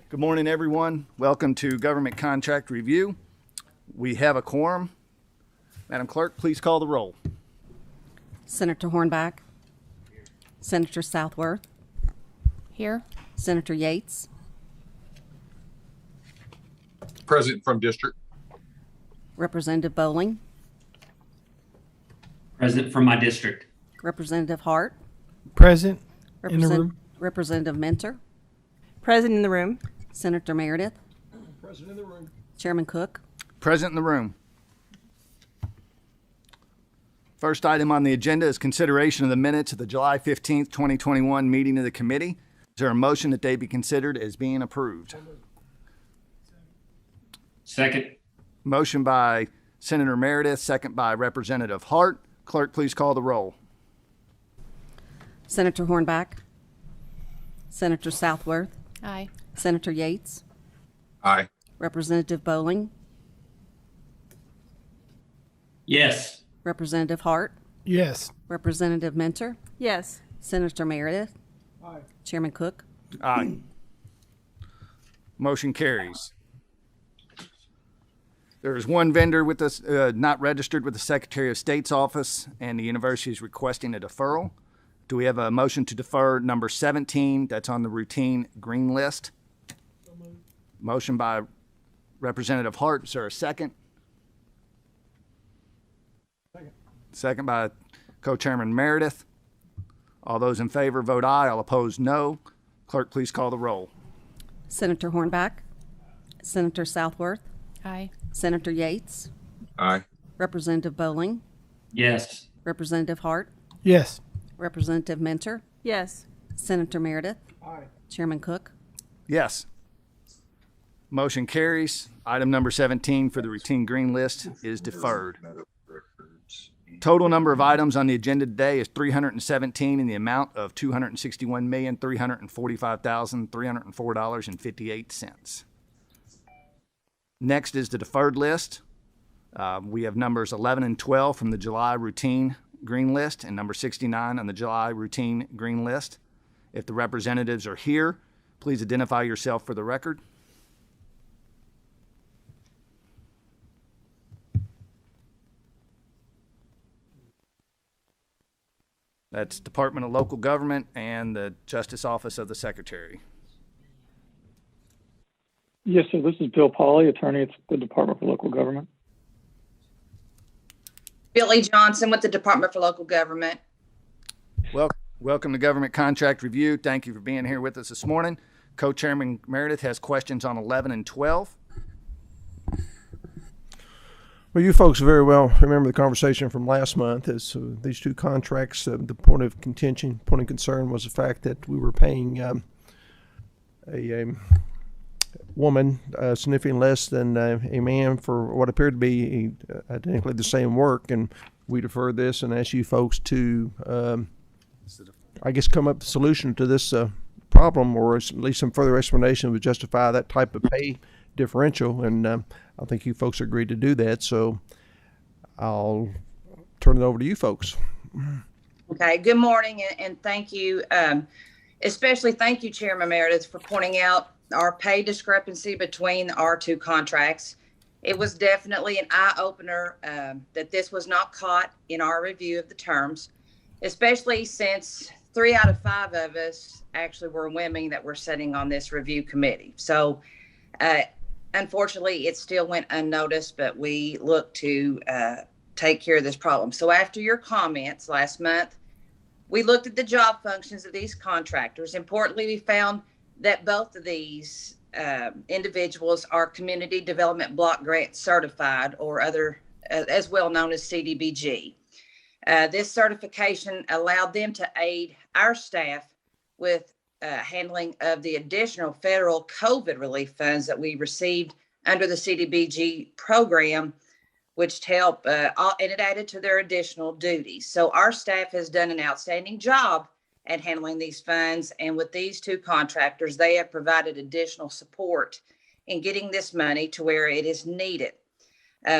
Good morning, everyone. Welcome to Government Contract Review. We have a quorum. Madam Clerk, please call the roll. Senator Hornback. Senator Southworth. Here. Senator Yates. Present from district. Representative Bowling. Present from my district. Representative Hart. Present in the room. Representative Mentor. Present in the room. Senator Meredith. Present in the room. Chairman Cook. Present in the room. First item on the agenda is consideration of the minutes of the July 15th, 2021 meeting of the committee. Is there a motion that they be considered as being approved? Second. Motion by Senator Meredith, second by Representative Hart. Clerk, please call the roll. Senator Hornback. Senator Southworth. Aye. Senator Yates. Aye. Representative Bowling. Yes. Representative Hart. Yes. Representative Mentor. Yes. Senator Meredith. Aye. Chairman Cook. Aye. Motion carries. There is one vendor with us not registered with the Secretary of State's office, and the university is requesting a deferral. Do we have a motion to defer number 17 that's on the routine green list? Motion by Representative Hart. Is there a second? Second by Co-Chairman Meredith. All those in favor vote aye. All opposed, no. Clerk, please call the roll. Senator Hornback. Senator Southworth. Aye. Senator Yates. Aye. Representative Bowling. Yes. Representative Hart. Yes. Representative Mentor. Yes. Senator Meredith. Aye. Chairman Cook. Yes. Motion carries. Item number 17 for the routine green list is deferred. Total number of items on the agenda today is 317 in the amount of $261,345,304.58. Next is the deferred list. We have numbers 11 and 12 from the July routine green list and number 69 on the July routine green list. If the representatives are here, please identify yourself for the record. That's Department of Local Government and the Justice Office of the Secretary. Yes, sir. This is Bill Pauley, attorney at the Department for Local Government. Billy Johnson with the Department for Local Government. Welcome to Government Contract Review. Thank you for being here with us this morning. Co-Chairman Meredith has questions on 11 and 12. Well, you folks very well remember the conversation from last month as these two contracts, the point of contention, point of concern was the fact that we were paying a woman significantly less than a man for what appeared to be identically the same work, and we deferred this and asked you folks to, I guess, come up with a solution to this problem, or at least some further explanation would justify that type of pay differential, and I think you folks agreed to do that, so I'll turn it over to you folks. Okay, good morning and thank you. Especially thank you, Chairman Meredith, for pointing out our pay discrepancy between our two contracts. It was definitely an eye-opener that this was not caught in our review of the terms, especially since 3 out of 5 of us actually were women that were sitting on this review committee. So unfortunately, it still went unnoticed, but we look to take care of this problem. So after your comments last month, we looked at the job functions of these contractors. Importantly, we found that both of these individuals are Community Development Block Grant certified, or other, as well known as CDBG. This certification allowed them to aid our staff with handling of the additional federal COVID relief funds that we received under the CDBG program, which helped, and it added to their additional duties. So our staff has done an outstanding job at handling these funds, and with these two contractors, they have provided additional support in getting this money to where it is needed.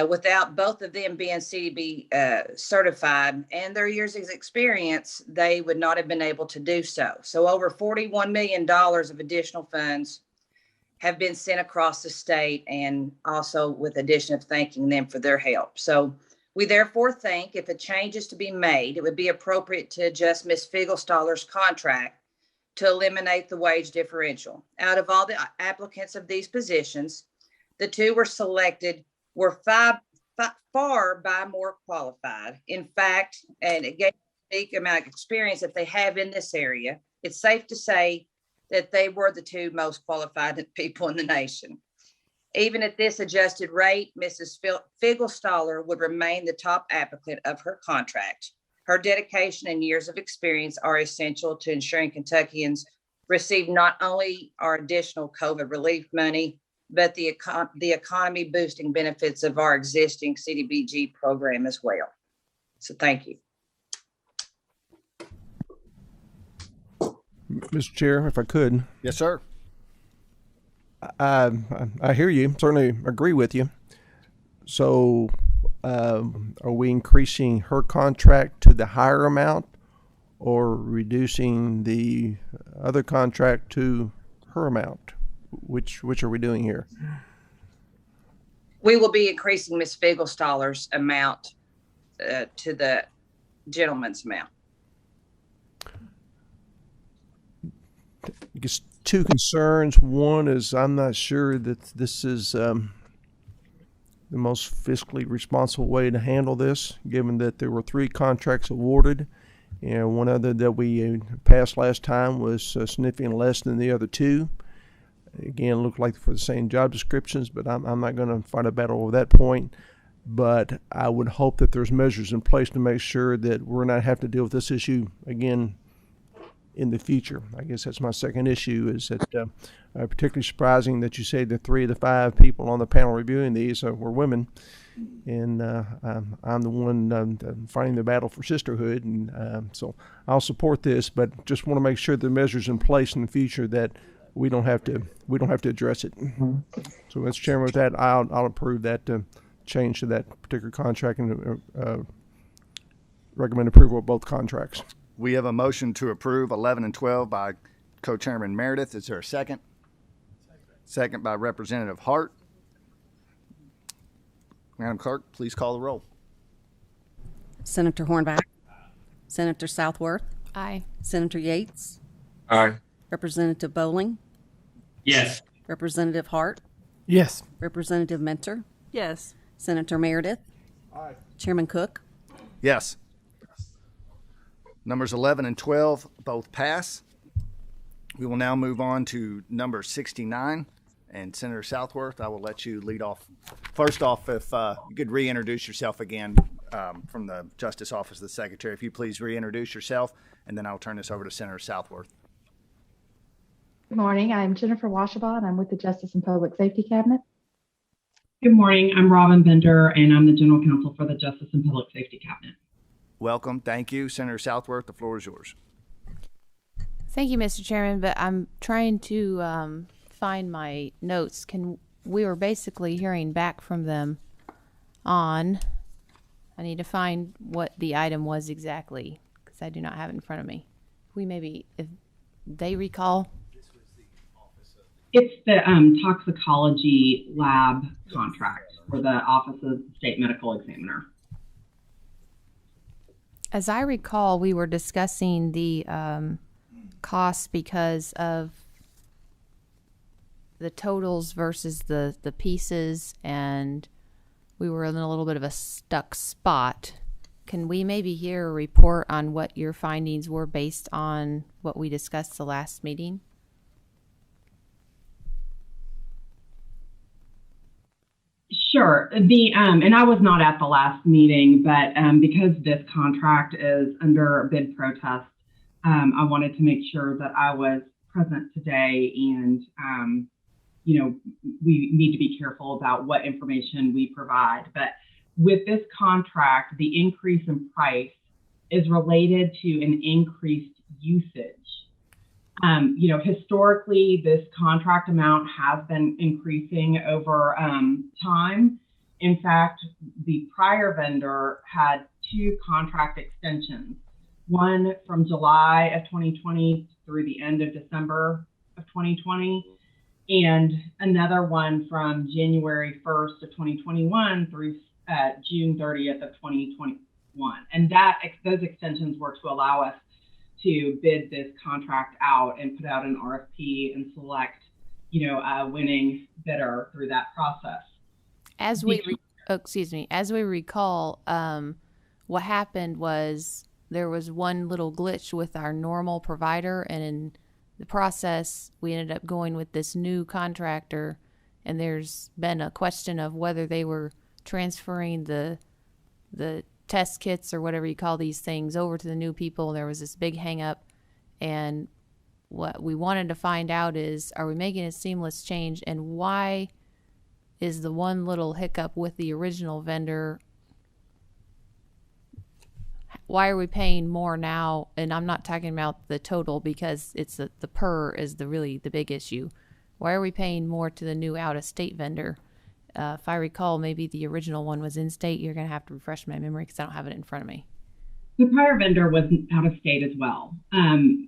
Without both of them being CDB certified and their years of experience, they would not have been able to do so. So over $41 million of additional funds have been sent across the state, and also with addition of thanking them for their help. So we therefore think if a change is to be made, it would be appropriate to adjust Ms. Figelstaller's contract to eliminate the wage differential. Out of all the applicants of these positions, the two were selected were far by more qualified. In fact, and it gave a unique amount of experience that they have in this area, it's safe to say that they were the two most qualified people in the nation. Even at this adjusted rate, Mrs. Figelstaller would remain the top applicant of her contract. Her dedication and years of experience are essential to ensuring Kentuckians receive not only our additional COVID relief money, but the economy boosting benefits of our existing CDBG program as well. So thank you. Mr. Chair, if I could. Yes, sir. I hear you, certainly agree with you. So are we increasing her contract to the higher amount or reducing the other contract to her amount? Which are we doing here? We will be increasing Ms. Figelstaller's amount to the gentleman's amount. I guess two concerns. One is I'm not sure that this is the most fiscally responsible way to handle this, given that there were 3 contracts awarded, and one other that we passed last time was significantly less than the other 2. Again, looked like for the same job descriptions, but I'm not going to fight a battle over that point. But I would hope that there's measures in place to make sure that we're not have to deal with this issue again in the future. I guess that's my second issue, is that particularly surprising that you say that 3 of the 5 people on the panel reviewing these were women. And I'm the one fighting the battle for sisterhood. And so I'll support this, but just want to make sure the measures in place in the future that we don't have to address it. Mm-hmm. So, Mr. Chairman, with that, I'll approve that change to that particular contract and recommend approval of both contracts. We have a motion to approve 11 and 12 by Co-Chairman Meredith. Is there a second? Second by Representative Hart. Madam Clerk, please call the roll. Senator Hornback. Senator Southworth. Aye. Senator Yates. Aye. Representative Bowling. Yes. Representative Hart. Yes. Representative Mentor. Yes. Senator Meredith. Aye. Chairman Cook. Yes. Numbers 11 and 12 both pass. We will now move on to number 69. And Senator Southworth, I will let you lead off. First off, if you could reintroduce yourself again from the Justice Office of the Secretary. If you please reintroduce yourself, and then I'll turn this over to Senator Southworth. Good morning. I'm Jennifer Washabon. I'm with the Justice and Public Safety Cabinet. Good morning. I'm Robin Bender, and I'm the General Counsel for the Justice and Public Safety Cabinet. Welcome. Thank you. Senator Southworth, the floor is yours. Thank you, Mr. Chairman, but I'm trying to find my notes. We were basically hearing back from them on, I need to find what the item was exactly, because I do not have it in front of me. If they recall. It's the toxicology lab contract for the Office of the State Medical Examiner. As I recall, we were discussing the costs because of the totals versus the pieces, and we were in a little bit of a stuck spot. Can we maybe hear a report on what your findings were based on what we discussed the last meeting? Sure. And I was not at the last meeting, but because this contract is under bid protest, I wanted to make sure that I was present today. And, we need to be careful about what information we provide. But with this contract, the increase in price is related to an increased usage. Historically, this contract amount has been increasing over time, In fact, the prior vendor had 2 contract extensions, one from July of 2020 through the end of December of 2020, and another one from January 1st of 2021 through June 30th of 2021. And those extensions were to allow us to bid this contract out and put out an RFP and select, a winning bidder through that process. As we recall, what happened was there was one little glitch with our normal provider, and in the process, we ended up going with this new contractor, and there's been a question of whether they were transferring the test kits or whatever you call these things over to the new people. There was this big hang up, and what we wanted to find out is, are we making a seamless change, and why is the one little hiccup with the original vendor, why are we paying more now? And I'm not talking about the total, because it's the per is the big issue. Why are we paying more to the new out-of-state vendor? If I recall, maybe the original one was in-state. You're going to have to refresh my memory because I don't have it in front of me. The prior vendor was out of state as well.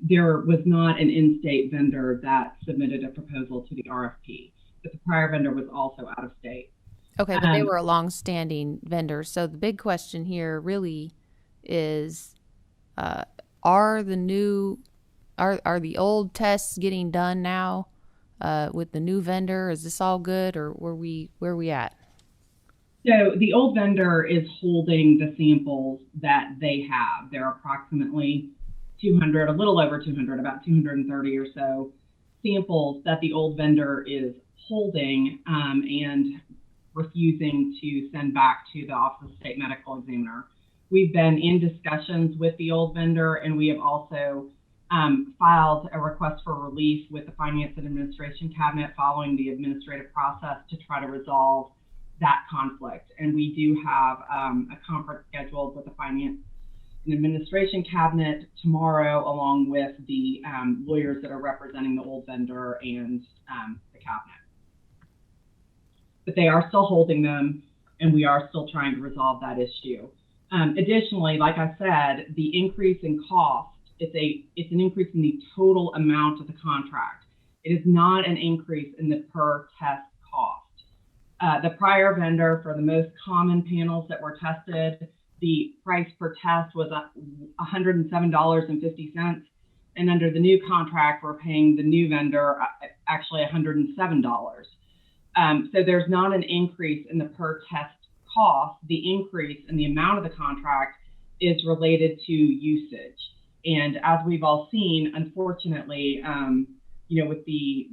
There was not an in-state vendor that submitted a proposal to the RFP, but the prior vendor was also out of state. Okay, but they were a long-standing vendor. So the big question here really is, are the old tests getting done now with the new vendor? Is this all good, or where are we at? So the old vendor is holding the samples that they have. There are approximately 200, a little over 200, about 230 or so samples that the old vendor is holding and refusing to send back to the Office of State Medical Examiner. We've been in discussions with the old vendor, and we have also filed a request for relief with the Finance and Administration Cabinet following the administrative process to try to resolve that conflict. And we do have a conference scheduled with the Finance and Administration Cabinet tomorrow, along with the lawyers that are representing the old vendor and the cabinet. But they are still holding them, and we are still trying to resolve that issue. Additionally, like I said, the increase in cost, it's an increase in the total amount of the contract. It is not an increase in the per test cost. The prior vendor, for the most common panels that were tested, the price per test was $107.50. And under the new contract, we're paying the new vendor actually $107. So there's not an increase in the per test cost. The increase in the amount of the contract is related to usage. And as we've all seen, unfortunately, with the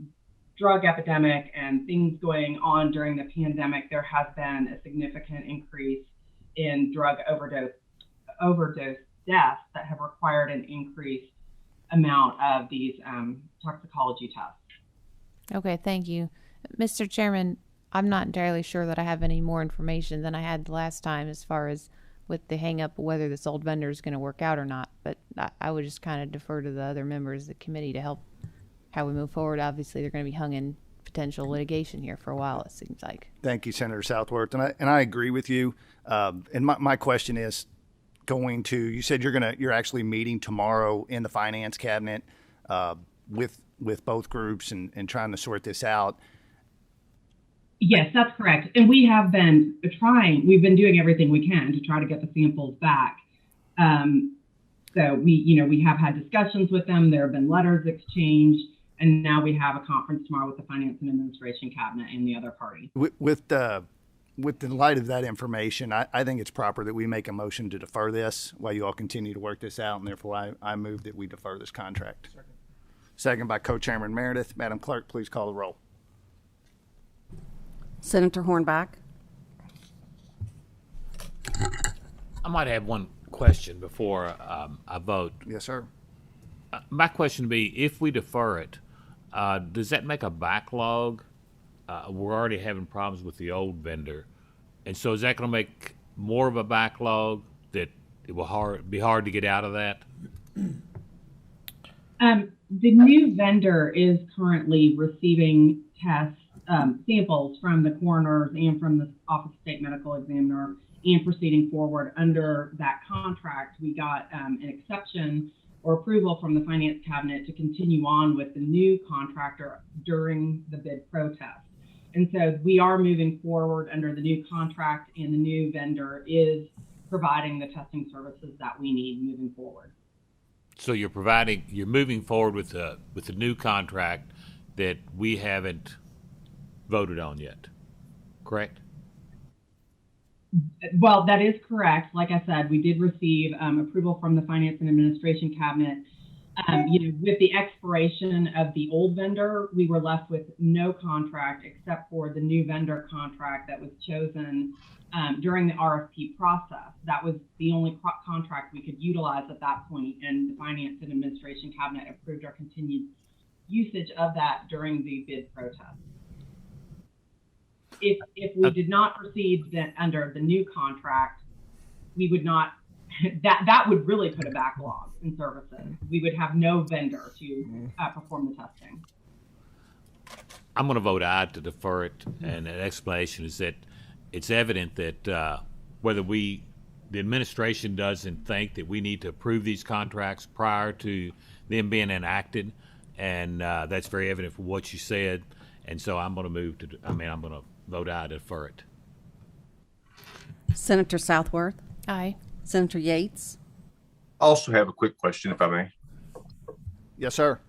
drug epidemic and things going on during the pandemic, there has been a significant increase in drug overdose deaths that have required an increased amount of these toxicology tests. Okay, thank you. Mr. Chairman, I'm not entirely sure that I have any more information than I had the last time as far as with the hang up whether this old vendor is going to work out or not, but I would just kind of defer to the other members of the committee to help how we move forward. Obviously, they're going to be hung in potential litigation here for a while, it seems like. Thank you, Senator Southworth, and I agree with you. And my question is you said you're actually meeting tomorrow in the Finance Cabinet with both groups and trying to sort this out. Yes, that's correct. And we have been we've been doing everything we can to try to get the samples back. So we have had discussions with them. There have been letters exchanged, and now we have a conference tomorrow with the Finance and Administration Cabinet and the other party. With the light of that information, I think it's proper that we make a motion to defer this while you all continue to work this out, and therefore I move that we defer this contract. Second by Co-Chairman Meredith. Madam Clerk, please call the roll. Senator Hornback. I might have one question before I vote. Yes, sir. My question would be, if we defer it, does that make a backlog? We're already having problems with the old vendor. And so is that going to make more of a backlog that it will be hard to get out of that? The new vendor is currently receiving tests samples from the coroners and from the Office of State Medical Examiner and proceeding forward under that contract, we got an exception or approval from the Finance Cabinet to continue on with the new contractor during the bid protest. And so we are moving forward under the new contract, and the new vendor is providing the testing services that we need moving forward. So you're moving forward with the new contract that we haven't voted on yet, correct? Well, that is correct. Like I said, we did receive approval from the Finance and Administration Cabinet. With the expiration of the old vendor, we were left with no contract except for the new vendor contract that was chosen during the RFP process. That was the only contract we could utilize at that point, and the Finance and Administration Cabinet approved our continued usage of that during the bid protest. If we did not proceed under the new contract, we would not. That would really put a backlog in services. We would have no vendor to perform the testing. I'm going to vote aye to defer it, and an explanation is that it's evident that whether the administration doesn't think that we need to approve these contracts prior to them being enacted, and that's very evident from what you said. And so I'm going to vote aye to defer it. Senator Southworth. Aye. Senator Yates. I also have a quick question, if I may. Yes, sir.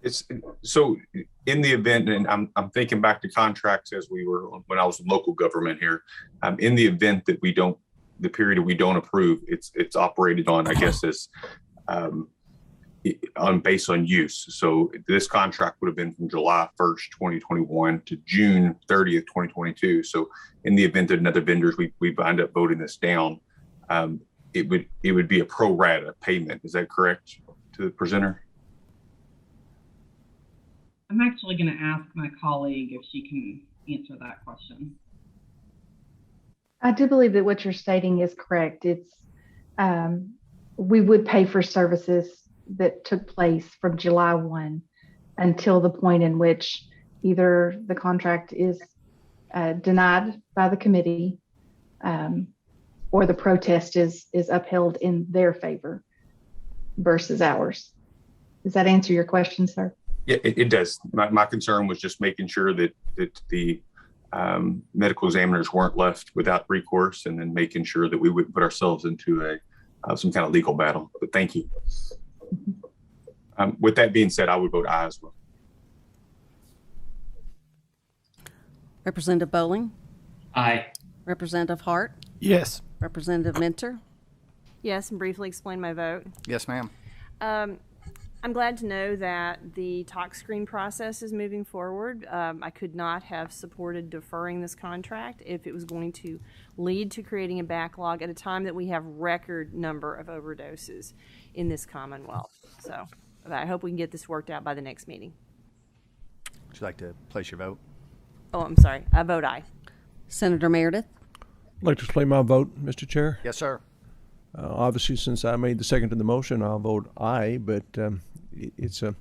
It's so in the event, and I'm thinking back to contracts as we were when I was in local government here. In the event that the period we don't approve, it's operated on, I guess, as based on use. So this contract would have been from July 1st, 2021 to June 30th, 2022. So in the event that another vendors we wind up voting this down, it would be a pro rata payment. Is that correct to the presenter? I'm actually going to ask my colleague if she can answer that question. I do believe that what you're stating is correct. It's we would pay for services that took place from July 1 until the point in which either the contract is denied by the committee or the protest is upheld in their favor versus ours. Does that answer your question, sir? Yeah, it does. My concern was just making sure that the medical examiners weren't left without recourse, and then making sure that we wouldn't put ourselves into some kind of legal battle. But thank you. With that being said, I would vote aye as well. Representative Bowling. Aye. Representative Hart. Yes. Representative Minter. Yes, and briefly explain my vote. Yes, ma'am. I'm glad to know that the talk screen process is moving forward. I could not have supported deferring this contract if it was going to lead to creating a backlog at a time that we have record number of overdoses in this Commonwealth. So I hope we can get this worked out by the next meeting. Would you like to place your vote? Oh, I'm sorry. I vote aye. Senator Meredith. I'd like to explain my vote, Mr. Chair. Yes, sir. Obviously, since I made the second to the motion, I'll vote aye, but it's a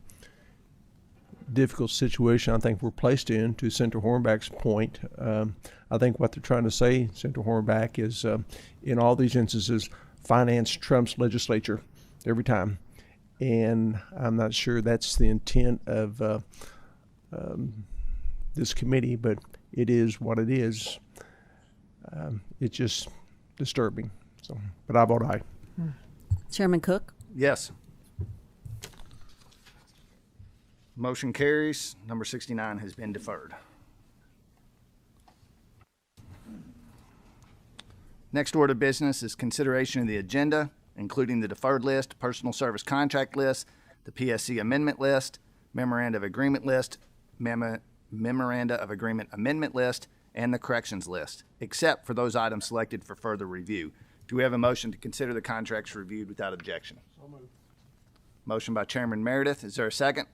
difficult situation I think we're placed in. To Senator Hornback's point, I think what they're trying to say, Senator Hornback, is in all these instances, finance trumps legislature every time. And I'm not sure that's the intent of this committee, but it is what it is. It's just disturbing. So, but I vote aye. Chairman Cook. Yes. Motion carries. Number 69 has been deferred. Next order of business is consideration of the agenda, including the deferred list, personal service contract list, the PSC amendment list, memoranda of agreement list, memoranda of agreement amendment list, and the corrections list, except for those items selected for further review. Do we have a motion to consider the contracts reviewed without objection? So moved. Motion by Chairman Meredith. Is there a second?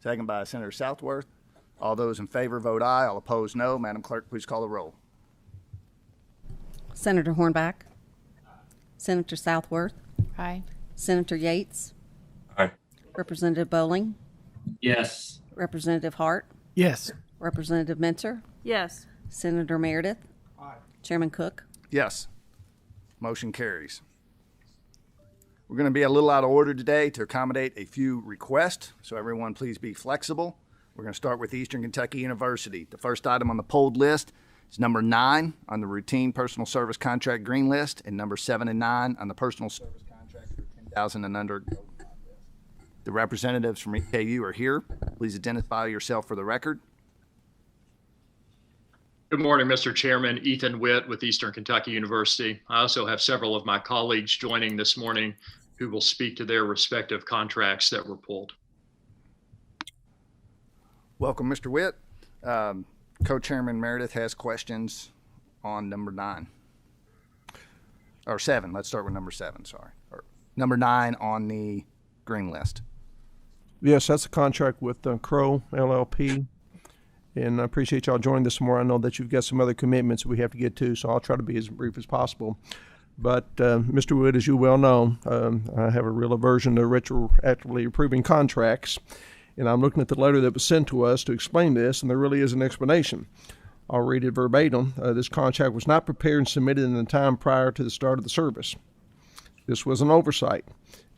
Second by Senator Southworth. All those in favor vote aye. All opposed, no. Madam Clerk, please call the roll. Senator Hornback. Senator Southworth. Aye. Senator Yates. Aye. Representative Bowling. Yes. Representative Hart. Yes. Representative Mentor, Yes. Senator Meredith, Chairman Cook. Yes. Motion carries. We're going to be a little out of order today to accommodate a few requests, so everyone please be flexible. We're going to start with Eastern Kentucky University. The first item on the pulled list is number 9 on the routine personal service contract green list, and number 7 and 9 on the personal service contract for 10,000 and under. The representatives from EKU are here. Please identify yourself for the record. Good morning, Mr. Chairman. Ethan Witt with Eastern Kentucky University. I also have several of my colleagues joining this morning who will speak to their respective contracts that were pulled. Welcome, Mr. Witt. Co-Chairman Meredith has questions on number 9. Or 7. Let's start with number 7, sorry. Or number 9 on the green list. Yes, that's a contract with Crow LLP. And I appreciate y'all joining this morning. I know that you've got some other commitments we have to get to, so I'll try to be as brief as possible. But Mr. Wood, as you well know, I have a real aversion to retroactively approving contracts. And I'm looking at the letter that was sent to us to explain this, and there really is an explanation. I'll read it verbatim. This contract was not prepared and submitted in the time prior to the start of the service. This was an oversight.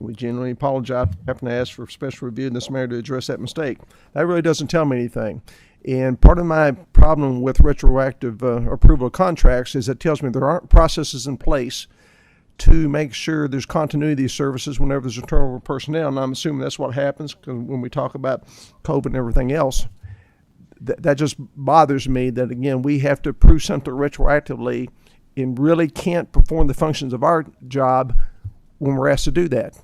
We genuinely apologize for having to ask for special review in this matter to address that mistake. That really doesn't tell me anything. And part of my problem with retroactive approval of contracts is it tells me there aren't processes in place to make sure there's continuity of these services whenever there's a turnover of personnel. And I'm assuming that's what happens because when we talk about COVID and everything else, that just bothers me that, again, we have to approve something retroactively and really can't perform the functions of our job when we're asked to do that.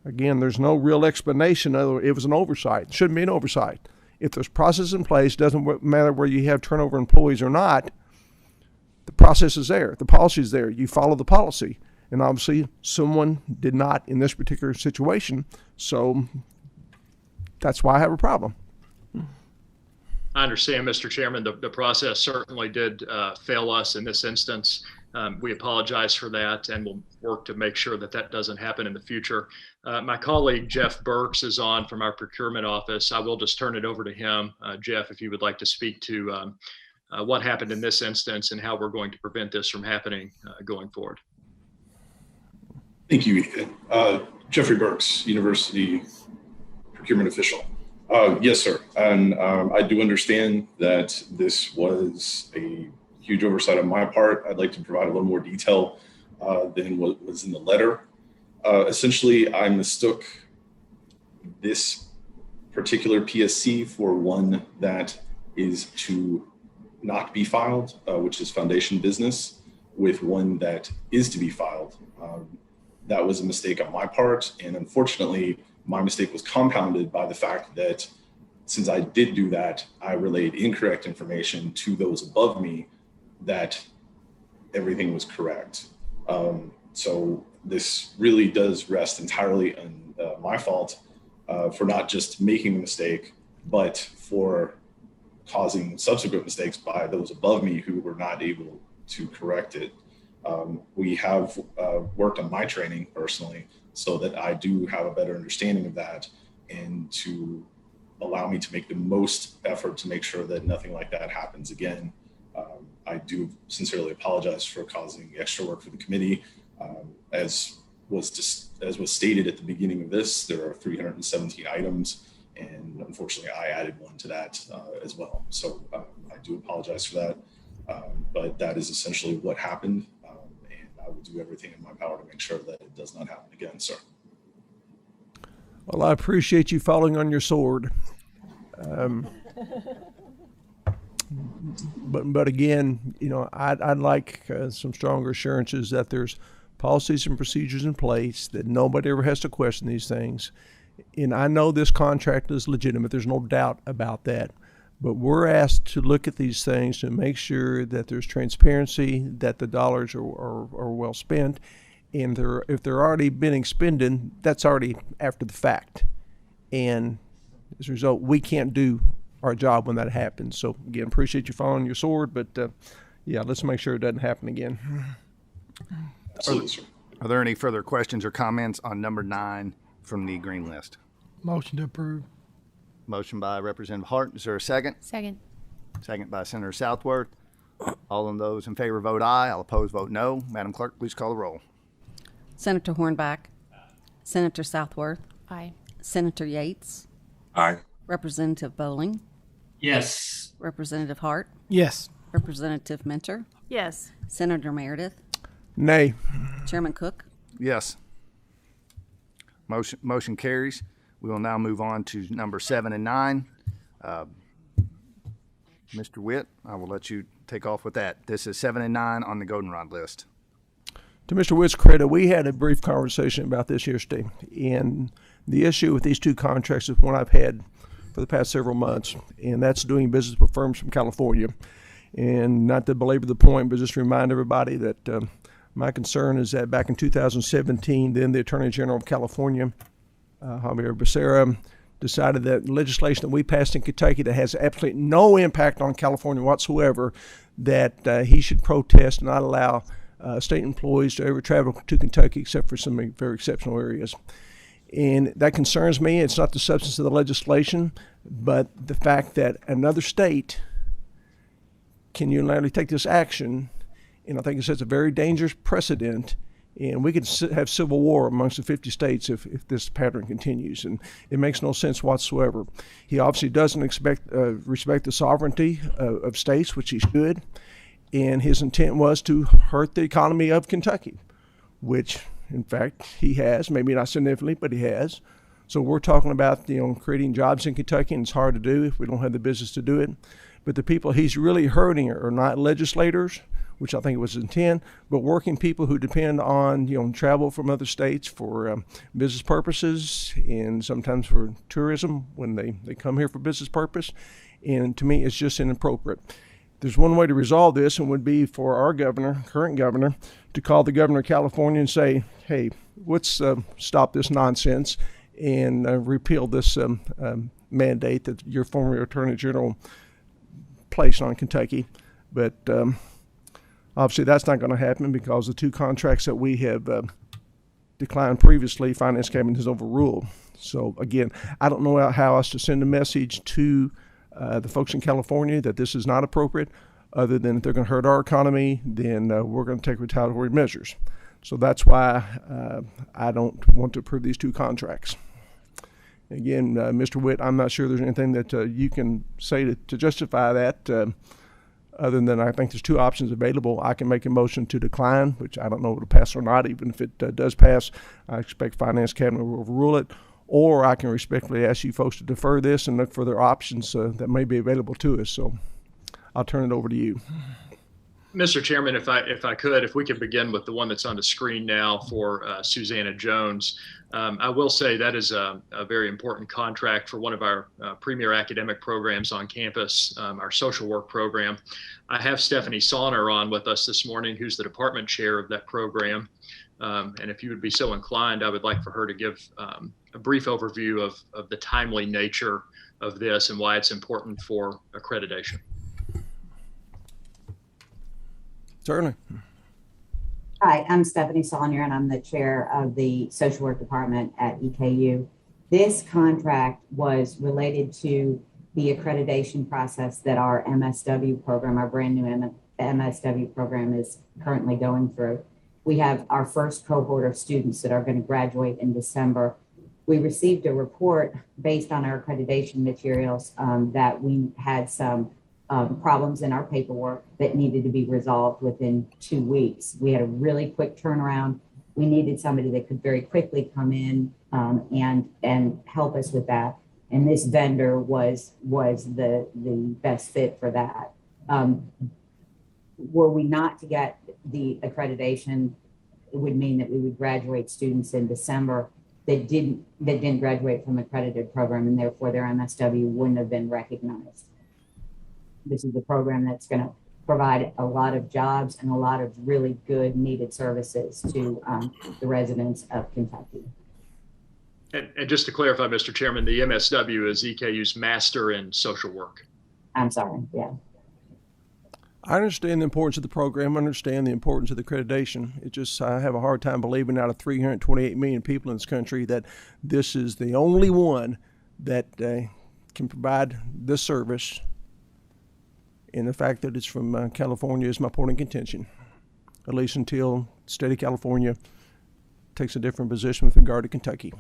Again, there's no real explanation. It was an oversight. It shouldn't be an oversight. If there's process in place, doesn't matter where you have turnover employees or not, the process is there. The policy is there. You follow the policy. And obviously, someone did not in this particular situation. So that's why I have a problem. I understand, Mr. Chairman, the process certainly did fail us in this instance. We apologize for that, and we'll work to make sure that that doesn't happen in the future. My colleague, Jeff Burks, is on from our procurement office. I will just turn it over to him. Jeff, if you would like to speak to what happened in this instance and how we're going to prevent this from happening going forward. Thank you, Ethan. Jeffrey Burks, University procurement official. Yes, sir. And I do understand that this was a huge oversight on my part. I'd like to provide a little more detail than what was in the letter. Essentially, I mistook this particular PSC for one that is to not be filed, which is foundation business, with one that is to be filed. That was a mistake on my part. And unfortunately, my mistake was compounded by the fact that since I did do that, I relayed incorrect information to those above me that everything was correct. So this really does rest entirely on my fault for not just making the mistake, but for causing subsequent mistakes by those above me who were not able to correct it. We have worked on my training personally so that I do have a better understanding of that and to allow me to make the most effort to make sure that nothing like that happens again. I do sincerely apologize for causing extra work for the committee. As was stated at the beginning of this, there are 317 items, and unfortunately I added one to that as well. So I do apologize for that, but that is essentially what happened, and I will do everything in my power to make sure that it does not happen again, sir. Well, I appreciate you falling on your sword. But again, you know, I'd like some stronger assurances that there's policies and procedures in place, that nobody ever has to question these things. And I know this contract is legitimate. There's no doubt about that. But we're asked to look at these things to make sure that there's transparency, that the dollars are well spent. And if they're already been expended, that's already after the fact. And as a result, we can't do our job when that happens. So again, appreciate you following your sword, but yeah, let's make sure it doesn't happen again. Absolutely, sir. Are there any further questions or comments on number 9 from the green list? Motion to approve. Motion by Representative Hart. Is there a second? Second. Second by Senator Southworth. All of those in favor vote aye. All opposed vote no. Madam Clerk, please call the roll. Senator Hornback, Senator Southworth, Aye. Senator Yates, Aye. Representative Bowling, Yes. Representative Hart, Yes. Representative Mentor, Yes. Senator Meredith, Nay. Chairman Cook. Yes. Motion carries. We will now move on to number 7 and 9. Mr. Witt, I will let you take off with that. This is 7 and 9 on the goldenrod list. To Mr. Witt's credit, we had a brief conversation about this here, Steve. And the issue with these two contracts is one I've had for the past several months, and that's doing business with firms from California. And not to belabor the point, but just to remind everybody that my concern is that back in 2017, then the Attorney General of California, Javier Becerra, decided that legislation that we passed in Kentucky that has absolutely no impact on California whatsoever, that he should protest and not allow state employees to ever travel to Kentucky except for some very exceptional areas. And that concerns me. It's not the substance of the legislation, but the fact that another state can unilaterally take this action, and I think it sets a very dangerous precedent. And we could have civil war amongst the 50 states if this pattern continues, and it makes no sense whatsoever. He obviously doesn't respect the sovereignty of states, which he should, and his intent was to hurt the economy of Kentucky, which, in fact, he has, maybe not significantly, but he has. So we're talking about creating jobs in Kentucky, and it's hard to do if we don't have the business to do it. But the people he's really hurting are not legislators, which I think was his intent, but working people who depend on travel from other states for business purposes and sometimes for tourism when they come here for business purpose. And to me, it's just inappropriate. There's one way to resolve this, and would be for our current governor, to call the governor of California and say, hey, let's stop this nonsense and repeal this mandate that your former Attorney General placed on Kentucky. But obviously, that's not going to happen because the two contracts that we have declined previously, Finance Cabinet has overruled. So again, I don't know how else to send a message to the folks in California that this is not appropriate, other than if they're going to hurt our economy, then we're going to take retaliatory measures. So that's why I don't want to approve these two contracts. Again, Mr. Witt, I'm not sure there's anything that you can say to justify that. Other than I think there's two options available. I can make a motion to decline, which I don't know if it'll pass or not. Even if it does pass, I expect Finance Cabinet will overrule it. Or I can respectfully ask you folks to defer this and look for other options that may be available to us. So I'll turn it over to you. Mr. Chairman, if we could begin with the one that's on the screen now for Susanna Jones. I will say that is a very important contract for one of our premier academic programs on campus, our social work program. I have Stephanie Sonner on with us this morning, who's the department chair of that program. And if you would be so inclined, I would like for her to give a brief overview of the timely nature of this and why it's important for accreditation. Certainly. Hi, I'm Stephanie Sonner, and I'm the chair of the social work department at EKU. This contract was related to the accreditation process that our MSW program, our brand new MSW program, is currently going through. We have our first cohort of students that are going to graduate in December. We received a report based on our accreditation materials that we had some problems in our paperwork that needed to be resolved within 2 weeks. We had a really quick turnaround. We needed somebody that could very quickly come in and help us with that. And this vendor was the best fit for that. Were we not to get the accreditation, it would mean that we would graduate students in December that didn't graduate from accredited program, and therefore their MSW wouldn't have been recognized. This is the program that's going to provide a lot of jobs and a lot of really good needed services to the residents of Kentucky. And just to clarify, Mr. Chairman, the MSW is EKU's Master in Social Work. I'm sorry, yeah. I understand the importance of the program, I understand the importance of the accreditation. I have a hard time believing out of 328 million people in this country that this is the only one that can provide this service, and the fact that it's from California is my point of contention, at least until the state of California takes a different position with regard to Kentucky.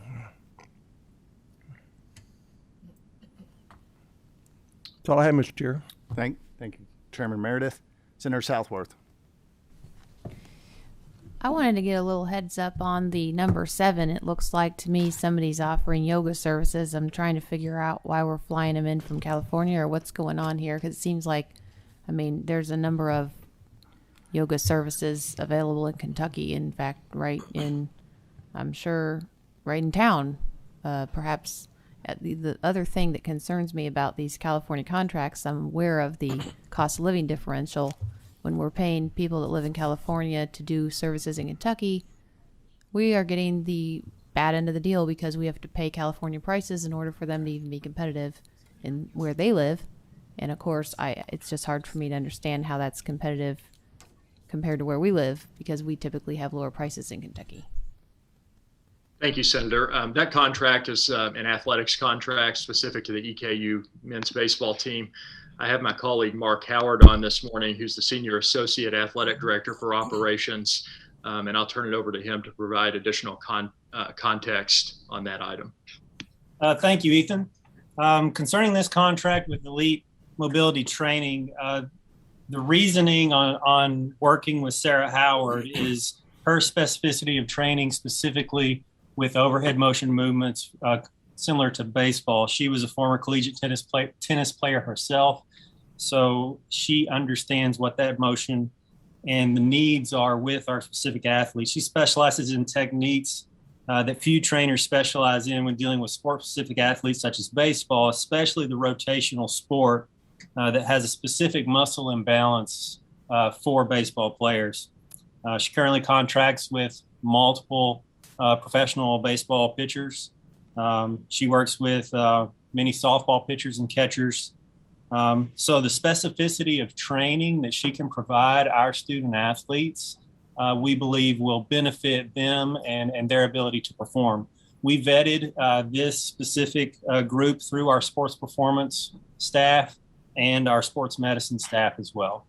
That's all I have, Mr. Chair. Thank you, Chairman Meredith. Senator Southworth. I wanted to get a little heads up on the number 7. It looks like to me somebody's offering yoga services. I'm trying to figure out why we're flying them in from California or what's going on here, because it seems like, I mean, there's a number of yoga services available in Kentucky. In fact, I'm sure, right in town. Perhaps the other thing that concerns me about these California contracts, I'm aware of the cost of living differential. When we're paying people that live in California to do services in Kentucky, we are getting the bad end of the deal because we have to pay California prices in order for them to even be competitive in where they live. And of course, it's just hard for me to understand how that's competitive compared to where we live, because we typically have lower prices in Kentucky. Thank you, Senator. That contract is an athletics contract specific to the EKU men's baseball team. I have my colleague Mark Howard on this morning, who's the Senior Associate Athletic Director for Operations, and I'll turn it over to him to provide additional context on that item. Thank you, Ethan. Concerning this contract with Elite Mobility Training, the reasoning on working with Sarah Howard is her specificity of training, specifically with overhead motion movements similar to baseball. She was a former collegiate tennis player herself, so she understands what that motion and the needs are with our specific athletes. She specializes in techniques that few trainers specialize in when dealing with sport-specific athletes such as baseball, especially the rotational sport that has a specific muscle imbalance for baseball players. She currently contracts with multiple professional baseball pitchers. She works with many softball pitchers and catchers. So the specificity of training that she can provide our student athletes, we believe will benefit them and their ability to perform. We vetted this specific group through our sports performance staff and our sports medicine staff as well.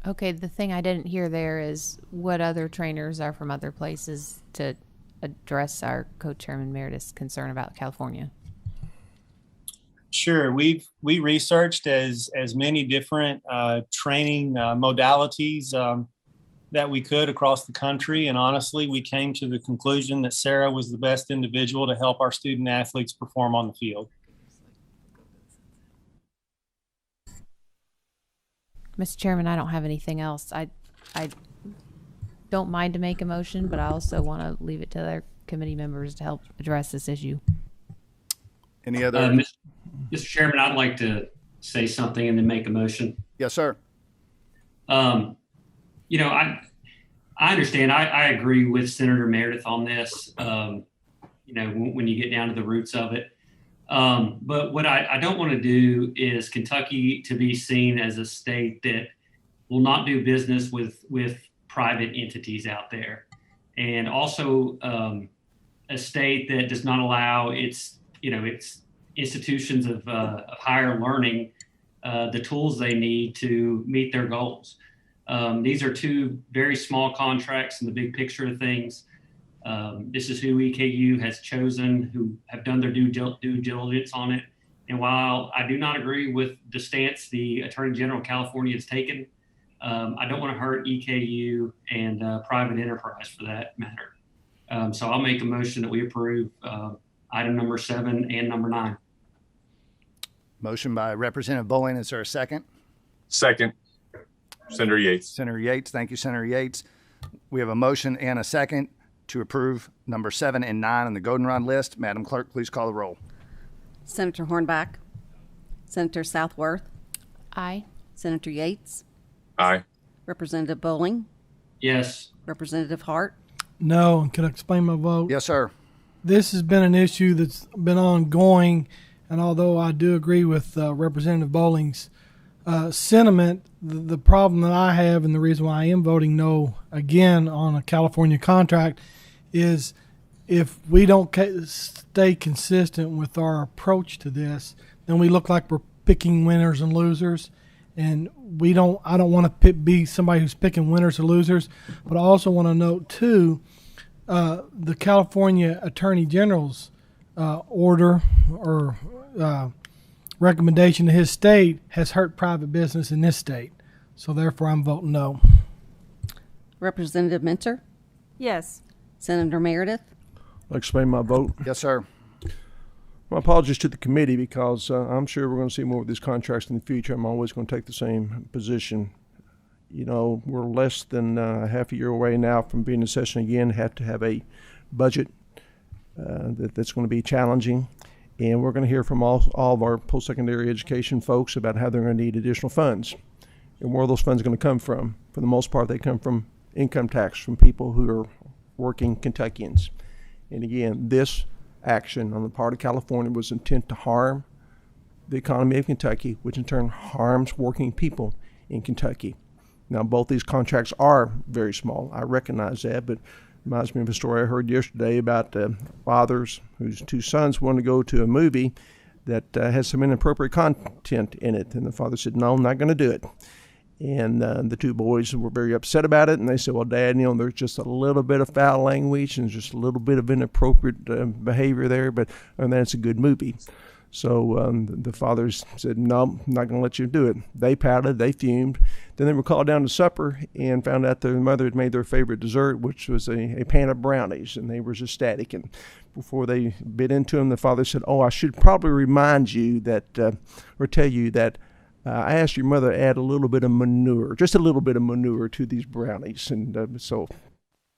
Okay, the thing I didn't hear there is what other trainers are from other places to address our co-chairman Meredith's concern about California. Sure, we researched as many different training modalities that we could across the country, and honestly, we came to the conclusion that Sarah was the best individual to help our student athletes perform on the field. Mr. Chairman, I don't have anything else. I don't mind to make a motion, but I also want to leave it to their committee members to help address this issue. Any other? Mr. Chairman, I'd like to say something and then make a motion. Yes, sir. You know, I understand. I agree with Senator Meredith on this. You know, when you get down to the roots of it. But what I don't want to do is Kentucky to be seen as a state that will not do business with private entities out there, and also a state that does not allow its institutions of higher learning the tools they need to meet their goals. These are two very small contracts in the big picture of things. This is who EKU has chosen, who have done their due diligence on it. And while I do not agree with the stance the Attorney General of California has taken, I don't want to hurt EKU and private enterprise for that matter. So I'll make a motion that we approve item number 7 and number 9. Motion by Representative Bowling. Is there a second? Second. Senator Yates. Senator Yates. Thank you, Senator Yates. We have a motion and a second to approve number 7 and 9 on the goldenrod list. Madam Clerk, please call the roll. Senator Hornback. Senator Southworth. Aye. Senator Yates. Aye. Representative Bowling. Yes. Representative Hart. No. Can I explain my vote? Yes, sir. This has been an issue that's been ongoing, and although I do agree with Representative Bowling's sentiment, the problem that I have and the reason why I am voting no again on a California contract is if we don't stay consistent with our approach to this, then we look like we're picking winners and losers. And I don't want to be somebody who's picking winners or losers, but I also want to note too, the California Attorney General's order or recommendation to his state has hurt private business in this state. So therefore, I'm voting no. Representative Minter? Yes. Senator Meredith? I'll explain my vote. Yes, sir. My apologies to the committee because I'm sure we're going to see more of these contracts in the future. I'm always going to take the same position. You know, we're less than half a year away now from being in session again, have to have a budget that's going to be challenging. And we're going to hear from all of our post-secondary education folks about how they're going to need additional funds. And where are those funds going to come from? For the most part, they come from income tax, from people who are working Kentuckians. And again, this action on the part of California was intent to harm the economy of Kentucky, which in turn harms working people in Kentucky. Now, both these contracts are very small. I recognize that, but it reminds me of a story I heard yesterday about fathers whose two sons wanted to go to a movie that has some inappropriate content in it. And the father said, no, I'm not going to do it. And the two boys were very upset about it. And they said, well, Dad, you know, there's just a little bit of foul language and just a little bit of inappropriate behavior there, but and then it's a good movie. So the fathers said, no, I'm not going to let you do it. They pouted, they fumed. Then they were called down to supper and found out their mother had made their favorite dessert, which was a pan of brownies, and they were ecstatic. And before they bit into them, the father said, oh, I should probably remind you that, or tell you that I asked your mother to add a little bit of manure, just a little bit of manure to these brownies. And so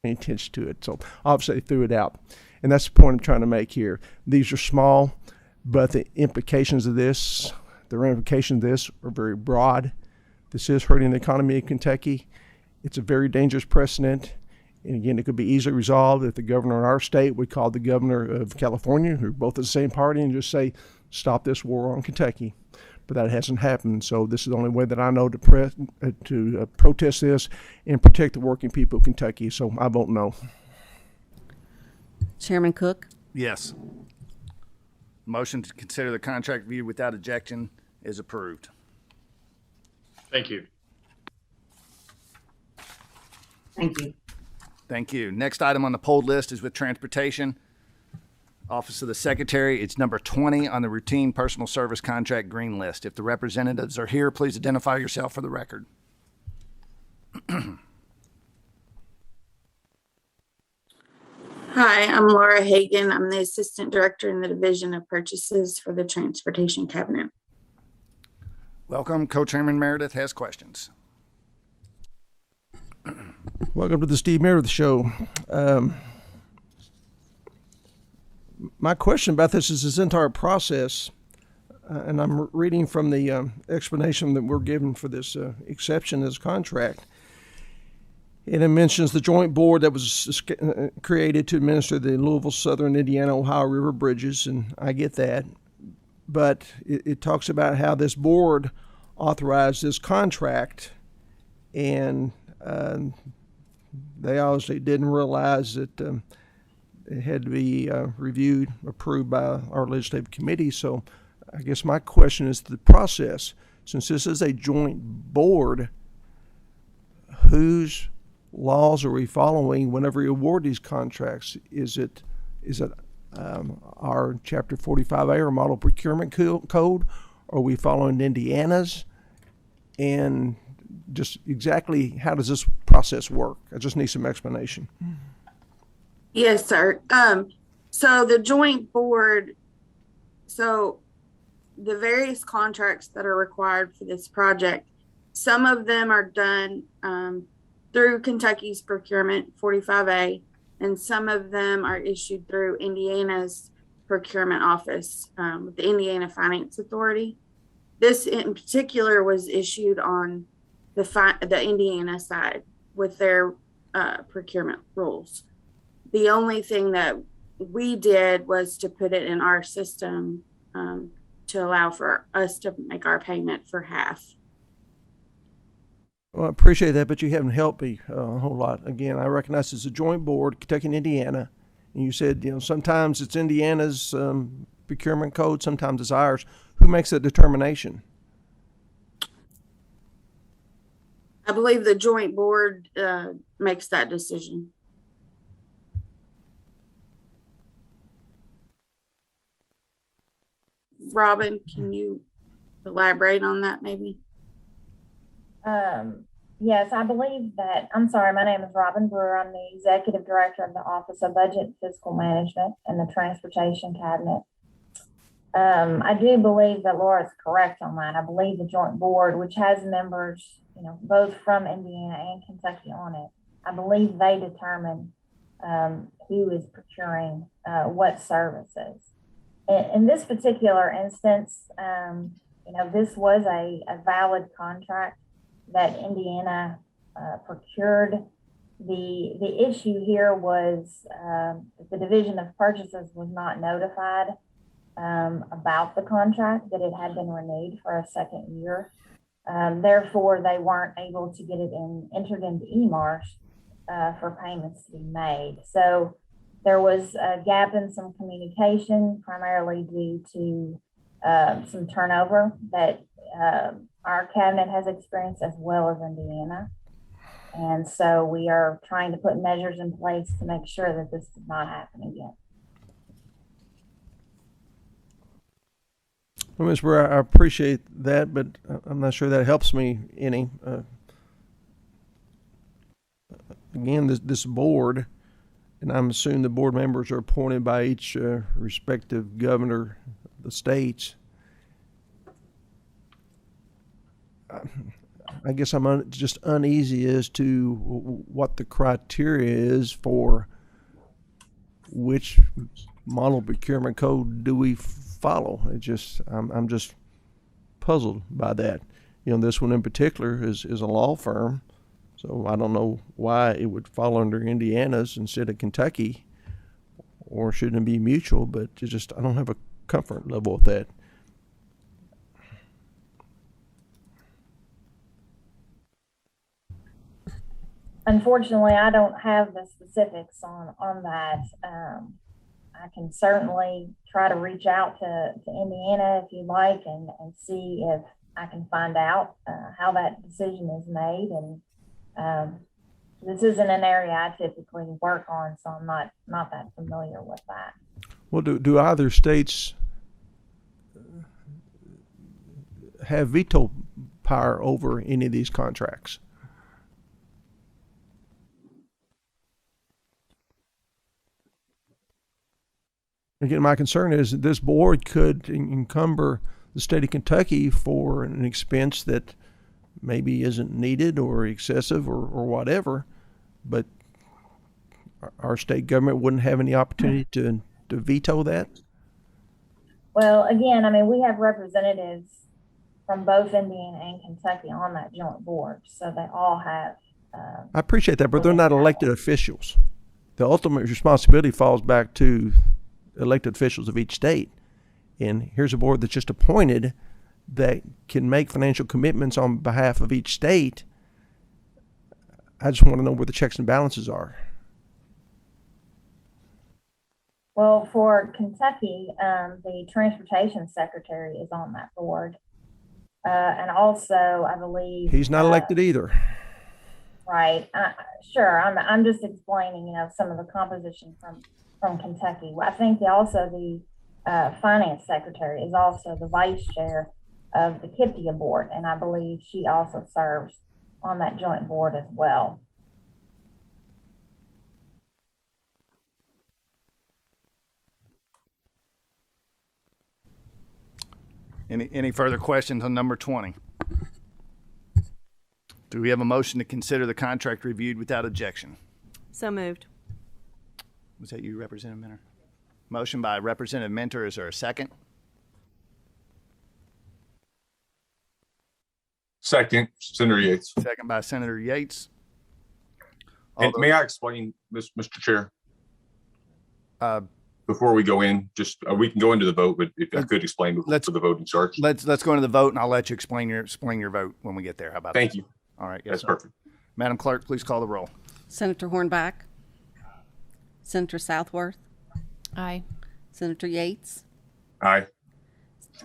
pay attention to it. So obviously they threw it out. And that's the point I'm trying to make here. These are small, but the implications of this, the ramifications of this are very broad. This is hurting the economy of Kentucky. It's a very dangerous precedent. And again, it could be easily resolved if the governor in our state would call the governor of California, who are both the same party, and just say, stop this war on Kentucky. But that hasn't happened. So this is the only way that I know to protest this and protect the working people of Kentucky. So I vote no. Chairman Cook? Yes. Motion to consider the contract viewed without objection is approved. Thank you. Thank you. Thank you. Next item on the polled list is with Transportation. Office of the Secretary. It's number 20 on the routine personal service contract green list. If the representatives are here, please identify yourself for the record. Hi, I'm Laura Hagan. I'm the Assistant Director in the Division of Purchases for the Transportation Cabinet. Welcome. Co-Chairman Meredith has questions. Welcome to the Steve Meredith Show. My question about this is this entire process, and I'm reading from the explanation that we're given for this exception, this contract. And it mentions the joint board that was created to administer the Louisville, Southern Indiana, Ohio River bridges, and I get that. But it talks about how this board authorized this contract, and they obviously didn't realize that it had to be reviewed, approved by our legislative committee. So I guess my question is the process. Since this is a joint board, whose laws are we following whenever we award these contracts? Is it our Chapter 45A or Model Procurement Code? Are we following Indiana's? And just exactly how does this process work? I just need some explanation. Yes, sir. So the joint board, so the various contracts that are required for this project, some of them are done through Kentucky's procurement 45A, and some of them are issued through Indiana's procurement office with the Indiana Finance Authority. This in particular was issued on the Indiana side with their procurement rules. The only thing that we did was to put it in our system to allow for us to make our payment for half. Well, I appreciate that, but you haven't helped me a whole lot. Again, I recognize it's a joint board, Kentucky and Indiana, And you said, sometimes it's Indiana's procurement code, sometimes it's ours. Who makes that determination? I believe the joint board makes that decision. Robin, can you elaborate on that maybe? Yes, I believe that. I'm sorry, my name is Robin Brewer. I'm the Executive Director of the Office of Budget and Fiscal Management in the Transportation Cabinet. I do believe that Laura's correct on that. I believe the joint board, which has members, both from Indiana and Kentucky on it, I believe they determine who is procuring what services. In this particular instance, this was a valid contract that Indiana procured. The issue here was the Division of Purchases was not notified about the contract, that it had been renewed for a second year. Therefore, they weren't able to get it entered into EMARS for payments to be made. So there was a gap in some communication, primarily due to some turnover that our cabinet has experienced, as well as Indiana. And so we are trying to put measures in place to make sure that this does not happen again. Well, Ms. Brewer, I appreciate that, but I'm not sure that helps me any. Again, this board, and I'm assuming the board members are appointed by each respective governor of the states. I guess I'm just uneasy as to what the criteria is for which model procurement code do we follow. I'm just puzzled by that. This one in particular is a law firm, so I don't know why it would fall under Indiana's instead of Kentucky, or shouldn't it be mutual, but I don't have a comfort level with that. Unfortunately, I don't have the specifics on that. I can certainly try to reach out to Indiana if you'd like, and see if I can find out how that decision is made. And this isn't an area I typically work on, so I'm not that familiar with that. Well, do either states have veto power over any of these contracts? Again, my concern is that this board could encumber the state of Kentucky for an expense that maybe isn't needed or excessive or whatever, but our state government wouldn't have any opportunity to veto that? Well, again, we have representatives from both Indiana and Kentucky on that joint board, so they all have. I appreciate that, but they're not elected officials. The ultimate responsibility falls back to elected officials of each state. And here's a board that's just appointed that can make financial commitments on behalf of each state. I just want to know where the checks and balances are. Well, for Kentucky, the transportation secretary is on that board. And also, I believe he's not elected either. Right. Sure. I'm just explaining, some of the composition from Kentucky. I think also the finance secretary is also the vice chair of the KIPTIA board, and I believe she also serves on that joint board as well. Any further questions on number 20? Do we have a motion to consider the contract reviewed without objection? So moved. Was that you, Representative Minter? Motion by Representative Minter. Is there a second? Second, Senator Yates. Second by Senator Yates. And may I explain, Mr. Chair? Before we go in, we can go into the vote, but if I could explain before the voting starts. Let's go into the vote, and I'll let you explain your vote when we get there. How about that? Thank you. All right. Yes, that's sir. perfect. Madam Clerk, please call the roll. Senator Hornback, Senator Southworth, Aye. Senator Yates. Aye.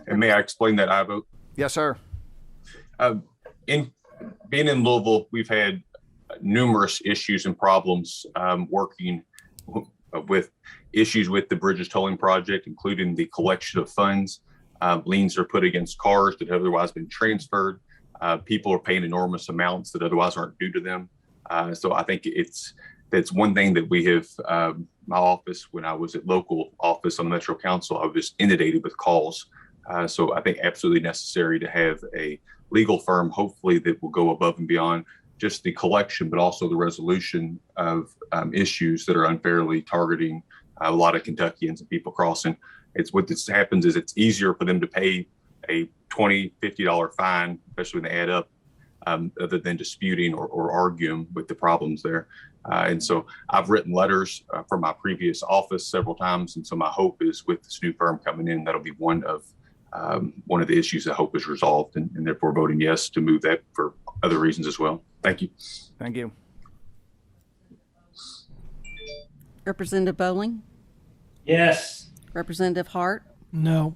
And may I explain that I vote? Yes, sir. In being in Louisville, we've had numerous issues and problems working with issues with the Bridges Tolling Project, including the collection of funds. Liens are put against cars that have otherwise been transferred. People are paying enormous amounts that otherwise aren't due to them. So I think that's one thing that we have. My office, when I was at local office on the Metro Council, I was inundated with calls. So I think absolutely necessary to have a legal firm, hopefully, that will go above and beyond just the collection, but also the resolution of issues that are unfairly targeting a lot of Kentuckians and people crossing. It's what this happens is it's easier for them to pay a $20, $50 fine, especially when they add up, other than disputing or arguing with the problems there. And so I've written letters from my previous office several times. And so my hope is with this new firm coming in, that'll be one of the issues I hope is resolved, and therefore voting yes to move that for other reasons as well. Thank you. Thank you. Representative Bowling. Yes. Representative Hart. No.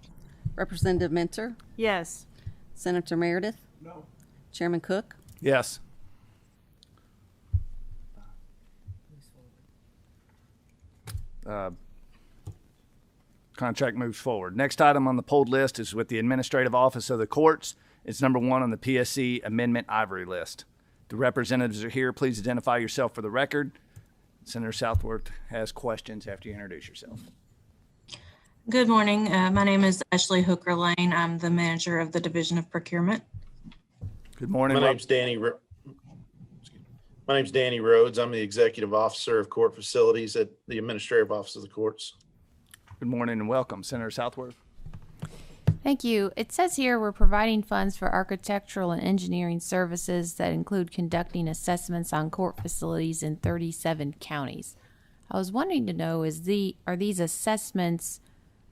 Representative Minter. Yes. Senator Meredith. No. Chairman Cook. Yes. Contract moves forward. Next item on the pulled list is with the Administrative Office of the Courts. It's number 1 on the PSC Amendment Ivory list. The representatives are here. Please identify yourself for the record. Senator Southworth has questions after you introduce yourself. Good morning. My name is Ashley Hooker Lane. I'm the manager of the Division of Procurement. Good morning. My name's Danny Rhodes. I'm the executive officer of court facilities at the Administrative Office of the Courts. Good morning and welcome, Senator Southworth. Thank you. It says here we're providing funds for architectural and engineering services that include conducting assessments on court facilities in 37 counties. I was wanting to know, are these assessments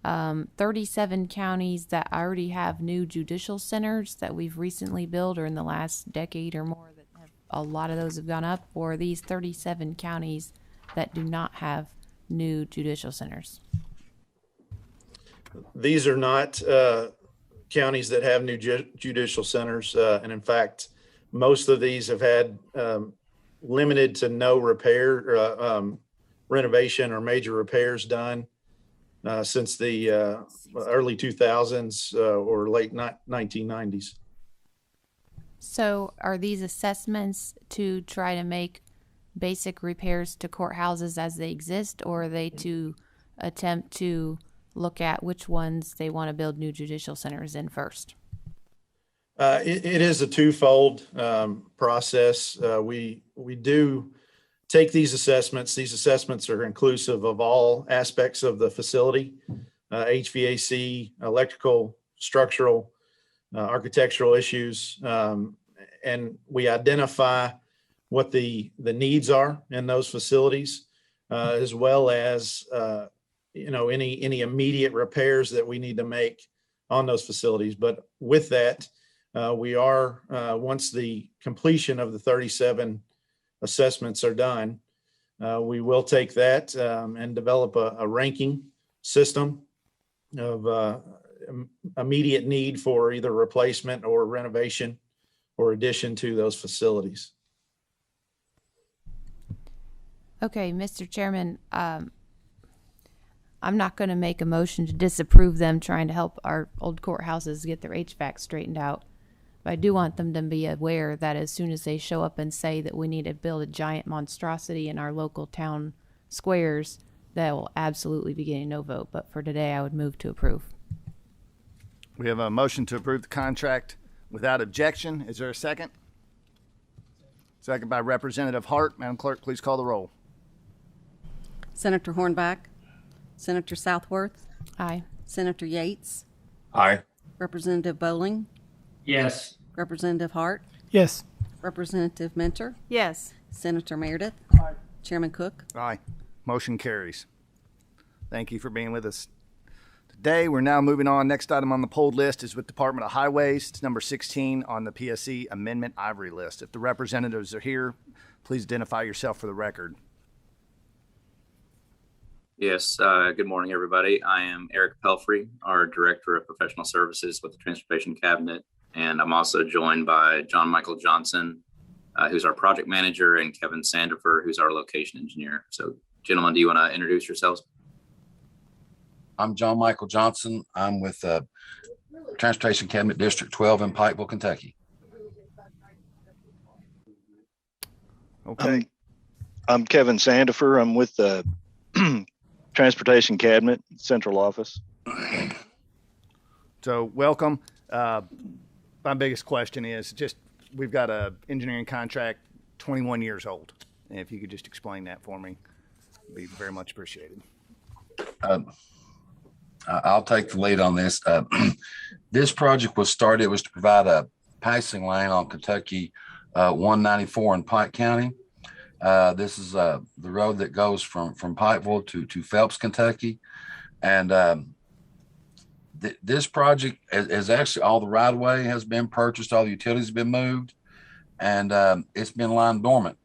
37 counties that already have new judicial centers that we've recently built, or in the last decade or more that a lot of those have gone up, or are these 37 counties that do not have new judicial centers? These are not counties that have new judicial centers. And in fact, most of these have had limited to no repair, renovation or major repairs done since the early 2000s or late 1990s. So are these assessments to try to make basic repairs to courthouses as they exist, or are they to attempt to look at which ones they want to build new judicial centers in first? It is a twofold process. We do take these assessments. These assessments are inclusive of all aspects of the facility, HVAC, electrical, structural, architectural issues, and we identify what the needs are in those facilities, as well as any immediate repairs that we need to make on those facilities. But with that, we are once the completion of the 37 assessments are done, we will take that and develop a ranking system of immediate need for either replacement or renovation or addition to those facilities. Okay, Mr. Chairman, I'm not going to make a motion to disapprove them trying to help our old courthouses get their HVAC straightened out. But I do want them to be aware that as soon as they show up and say that we need to build a giant monstrosity in our local town squares, that will absolutely be getting no vote. But for today, I would move to approve. We have a motion to approve the contract without objection. Is there a second? Second by Representative Hart. Madam Clerk, please call the roll. Senator Hornback. Senator Southworth. Aye. Senator Yates. Aye. Representative Bowling. Yes. Representative Hart. Yes. Representative Minter. Yes. Senator Meredith. Aye. Chairman Cook. Aye. Motion carries. Thank you for being with us today. We're now moving on. Next item on the pulled list is with Department of Highways. It's number 16 on the PSC Amendment Ivory list. If the representatives are here, please identify yourself for the record. Yes, good morning, everybody. I am Eric Pelfrey, our Director of Professional Services with the Transportation Cabinet, and I'm also joined by John Michael Johnson, who's our Project Manager, and Kevin Sandifer, who's our Location Engineer. So, gentlemen, do you want to introduce yourselves? I'm John Michael Johnson. I'm with Transportation Cabinet District 12 in Pikeville, Kentucky. Okay. I'm Kevin Sandifer. I'm with the Transportation Cabinet Central Office. So welcome. My biggest question is just, we've got a engineering contract 21 years old. And if you could just explain that for me, it'd be very much appreciated. I'll take the lead on this. This project was started, it was to provide a passing lane on Kentucky 194 in Pike County. This is the road that goes from Pikeville to Phelps, Kentucky. And this project is actually, all the right of way has been purchased, all the utilities have been moved, and it's been lying dormant.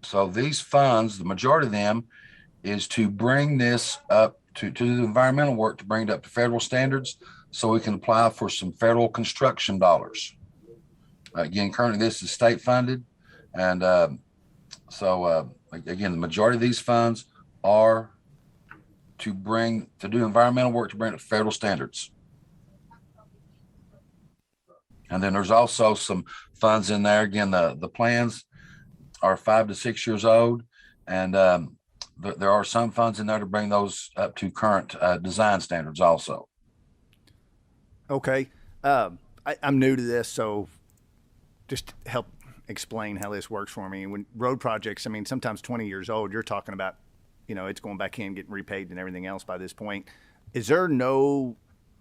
So these funds, the majority of them is to bring this up to do the environmental work, to bring it up to federal standards so we can apply for some federal construction dollars. Again, currently this is state funded. And again, the majority of these funds are to do environmental work to bring it to federal standards. And then there's also some funds in there. Again, the plans are 5 to 6 years old, and there are some funds in there to bring those up to current design standards also. Okay. I'm new to this, so just help explain how this works for me. When road projects, I mean, sometimes 20 years old, you're talking about, it's going back in, getting repaid and everything else by this point. Is there no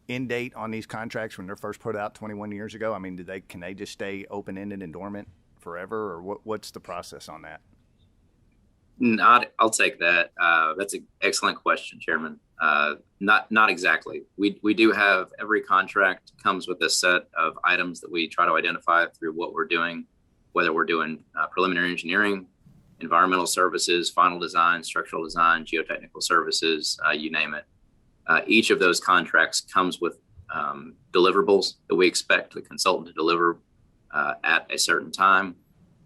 end date on these contracts when they're first put out 21 years ago? I mean, can they just stay open-ended and dormant forever, or what's the process on that? I'll take that. That's an excellent question, Chairman. Not exactly. We do have, every contract comes with a set of items that we try to identify through what we're doing, whether we're doing preliminary engineering, environmental services, final design, structural design, geotechnical services, you name it. Each of those contracts comes with deliverables that we expect the consultant to deliver at a certain time,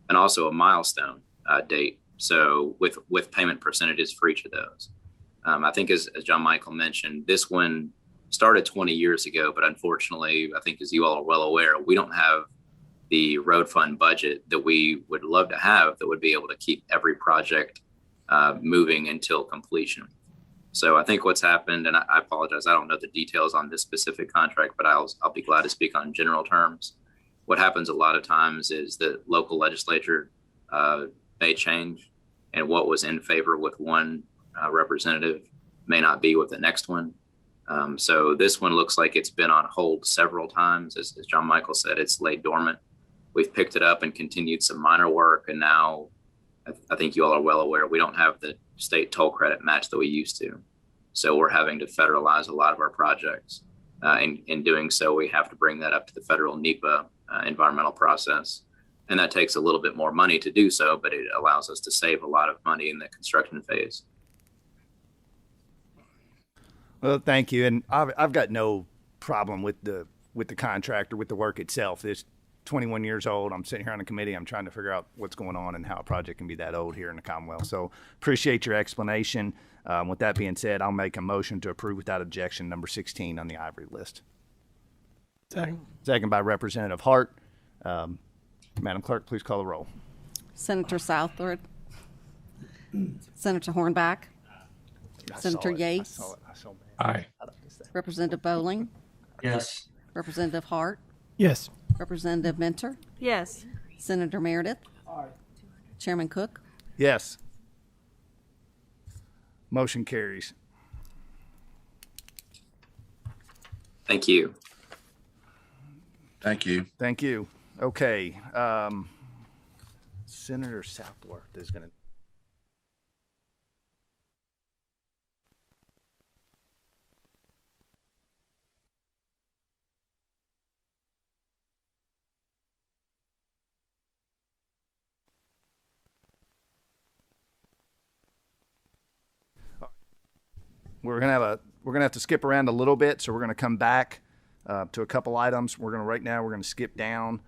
and also a milestone date. So with payment percentages for each of those. I think as John Michael mentioned, this one started 20 years ago, but unfortunately, I think as you all are well aware, we don't have the road fund budget that we would love to have that would be able to keep every project moving until completion. So I think what's happened, and I apologize, I don't know the details on this specific contract, but I'll be glad to speak on general terms. What happens a lot of times is the local legislature may change, and what was in favor with one representative may not be with the next one. So this one looks like it's been on hold several times. As John Michael said, it's laid dormant. We've picked it up and continued some minor work, and now I think you all are well aware we don't have the state toll credit match that we used to. So we're having to federalize a lot of our projects. In doing so, we have to bring that up to the federal NEPA environmental process. And that takes a little bit more money to do so, but it allows us to save a lot of money in the construction phase. Well, thank you. And I've got no problem with the contract or with the work itself. It's 21 years old. I'm sitting here on a committee. I'm trying to figure out what's going on and how a project can be that old here in the Commonwealth. So appreciate your explanation. With that being said, I'll make a motion to approve without objection number 16 on the Ivory list. Second by Representative Hart. Madam Clerk, please call the roll. Senator Southwood. Senator Hornback. Senator Yates. Aye. Representative Bowling. Yes. Representative Hart. Yes. Representative Mentor. Yes. Senator Meredith. Chairman Cook. Yes. Motion carries. Thank you. Thank you. Thank you. Okay. Senator Southworth is going to. we're gonna have to skip around a little bit, so we're gonna come back to a couple items. We're gonna skip down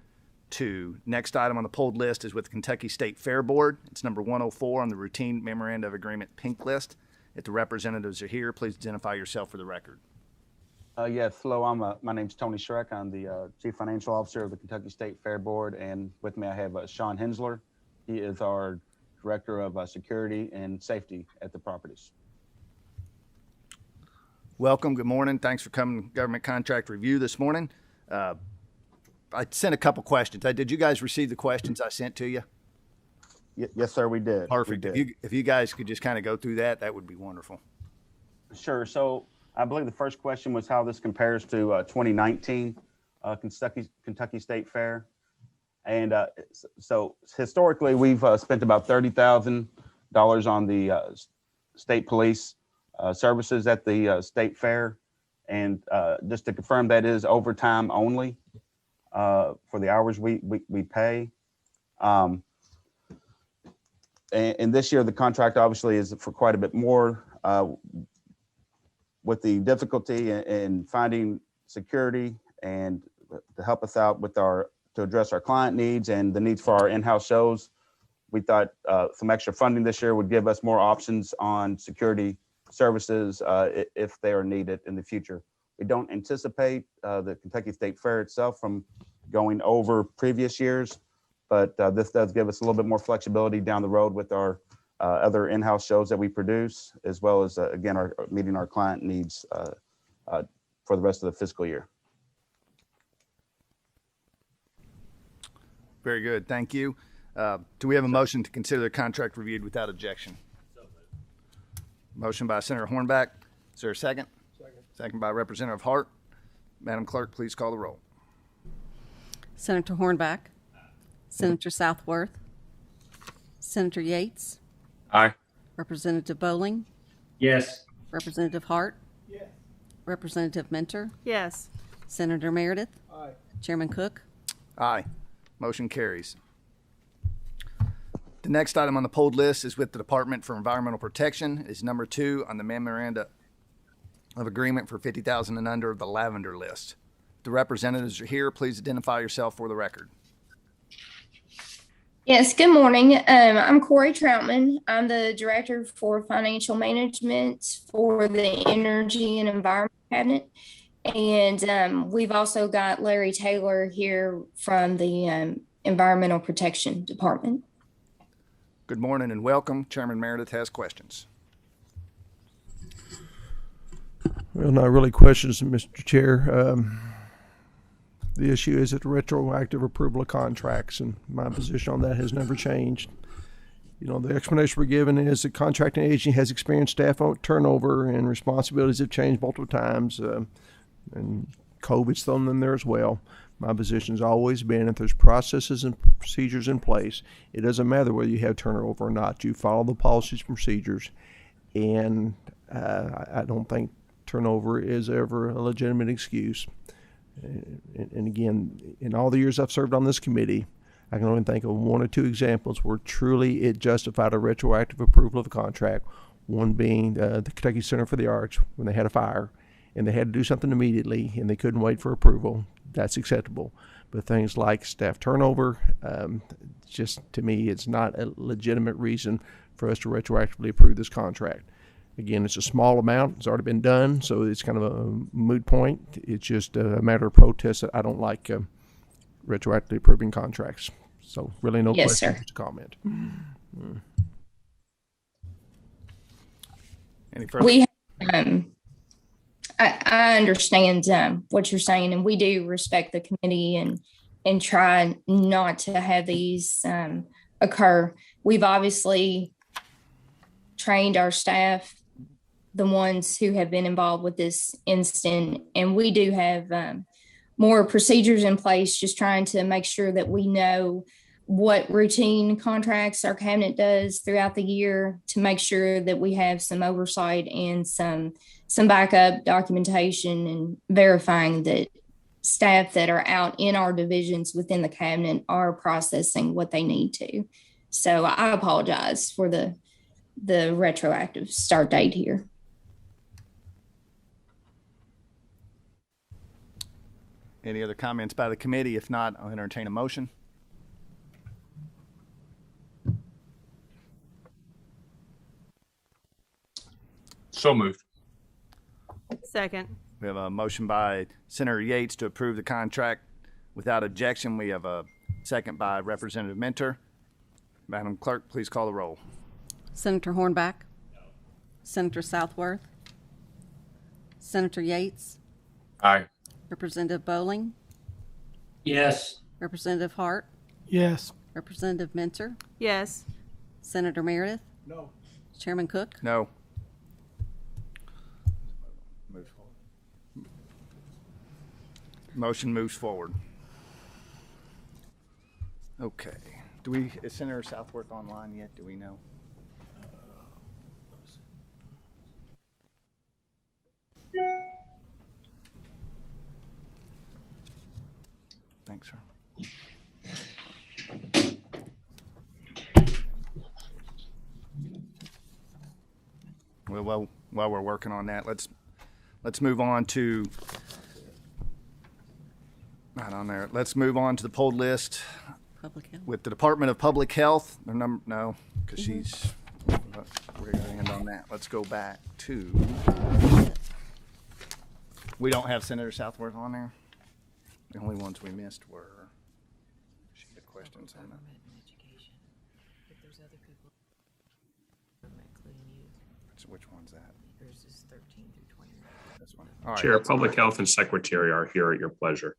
to next item on the pulled list is with Kentucky State Fair Board. It's number 104 on the routine memorandum of agreement pink list. If the representatives are here, please identify yourself for the record. Yes, hello. My name's Tony Schreck. I'm the Chief Financial Officer of the Kentucky State Fair Board, and with me I have Sean Hensler. He is our Director of Security and Safety at the properties. Welcome. Good morning. Thanks for coming to Government Contract Review this morning. I sent a couple questions. Did you guys receive the questions I sent to you? Yes, sir, we did. Perfect. We did. If you guys could just kind of go through that would be wonderful. Sure. So I believe the first question was how this compares to 2019 Kentucky State Fair. And so historically, we've spent about $30,000 on the state police services at the state fair. And just to confirm, that is overtime only for the hours we pay. And this year, the contract obviously is for quite a bit more. With the difficulty in finding security and to help us out with to address our client needs and the needs for our in-house shows, we thought some extra funding this year would give us more options on security services if they are needed in the future. We don't anticipate the Kentucky State Fair itself from going over previous years, but this does give us a little bit more flexibility down the road with our other in-house shows that we produce, as well as, again, meeting our client needs for the rest of the fiscal year. Very good. Thank you. Do we have a motion to consider the contract reviewed without objection? Motion by Senator Hornback. Is there a second? Second by Representative Hart. Madam Clerk, please call the roll. Senator Hornback. Senator Southworth. Senator Yates. Aye. Representative Bowling. Yes. Representative Hart. Yes. Representative Mentor. Yes. Senator Meredith. Aye. Chairman Cook. Aye. Motion carries. The next item on the pulled list is with the Department for Environmental Protection. It's number 2 on the memorandum of agreement for 50,000 and under of the lavender list. The representatives are here. Please identify yourself for the record. Yes, good morning. I'm Corey Troutman. I'm the Director for Financial Management for the Energy and Environment Cabinet. And we've also got Larry Taylor here from the Environmental Protection Department. Good morning and welcome. Chairman Meredith has questions. Well, not really questions, Mr. Chair. The issue is that retroactive approval of contracts, and my position on that has never changed. You know, the explanation we're given is the contracting agency has experienced staff turnover and responsibilities have changed multiple times, and COVID's thrown them there as well. My position has always been if there's processes and procedures in place, it doesn't matter whether you have turnover or not. You follow the policies and procedures, and I don't think turnover is ever a legitimate excuse. And again, in all the years I've served on this committee, I can only think of 1 or 2 examples where truly it justified a retroactive approval of a contract. One being the Kentucky Center for the Arts, when they had a fire and they had to do something immediately and they couldn't wait for approval. That's acceptable. But things like staff turnover, just to me, it's not a legitimate reason for us to retroactively approve this contract. Again, it's a small amount. It's already been done, so it's kind of a moot point. It's just a matter of protest that I don't like retroactively approving contracts. So really no questions, just a comment. Any further? I understand what you're saying, and we do respect the committee and try not to have these occur. We've obviously trained our staff, the ones who have been involved with this incident, and we do have more procedures in place, just trying to make sure that we know what routine contracts our cabinet does throughout the year to make sure that we have some oversight and some backup documentation and verifying that staff that are out in our divisions within the cabinet are processing what they need to. So I apologize for the retroactive start date here. Any other comments by the committee? If not, I'll entertain a motion. So moved. Second. We have a motion by Senator Yates to approve the contract without objection. We have a second by Representative Mentor. Madam Clerk, please call the roll. Senator Hornback. Senator Southworth. Senator Yates. Aye. Representative Bowling. Yes. Representative Hart. Yes. Representative Mentor. Yes. Senator Meredith. No. Chairman Cook. No. Motion moves forward. Okay. Is Senator Southworth online yet? Do we know? Thanks, sir. Well, while we're working on that, let's move on to not on there. Let's move on to the polled list Public Health. with the Department of Public Health. Their number, no, because she's. We're going to end on that. Let's go back to. We don't have Senator Southworth on there. The only ones we missed were. She had questions on that. So which one's that? Yours is 13 through 20. This one. All right. Chair, Public Health and Secretary are here at your pleasure.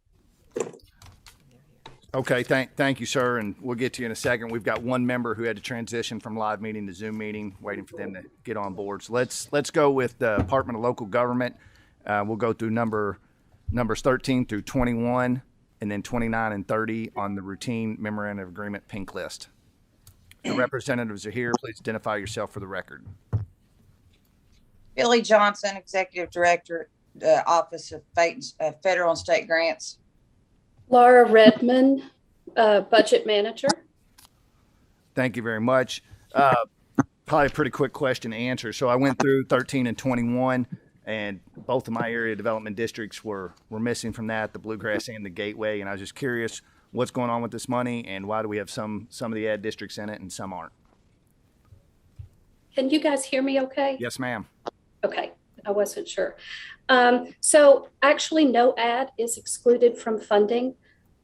Okay, thank you, sir, and we'll get to you in a second. We've got one member who had to transition from live meeting to Zoom meeting, waiting for them to get on board. So let's go with the Department of Local Government. We'll go through numbers 13 through 21, and then 29 and 30 on the routine memorandum of agreement pink list. The representatives are here. Please identify yourself for the record. Billy Johnson, Executive Director, Office of Federal and State Grants. Laura Redmond, Budget Manager. Thank you very much. Probably a pretty quick question to answer. So I went through 13 and 21, and both of my area development districts were missing from that, the Bluegrass and the Gateway. And I was just curious what's going on with this money and why do we have some of the ad districts in it and some aren't? Can you guys hear me okay? Yes, ma'am. Okay, I wasn't sure. So actually no ad is excluded from funding.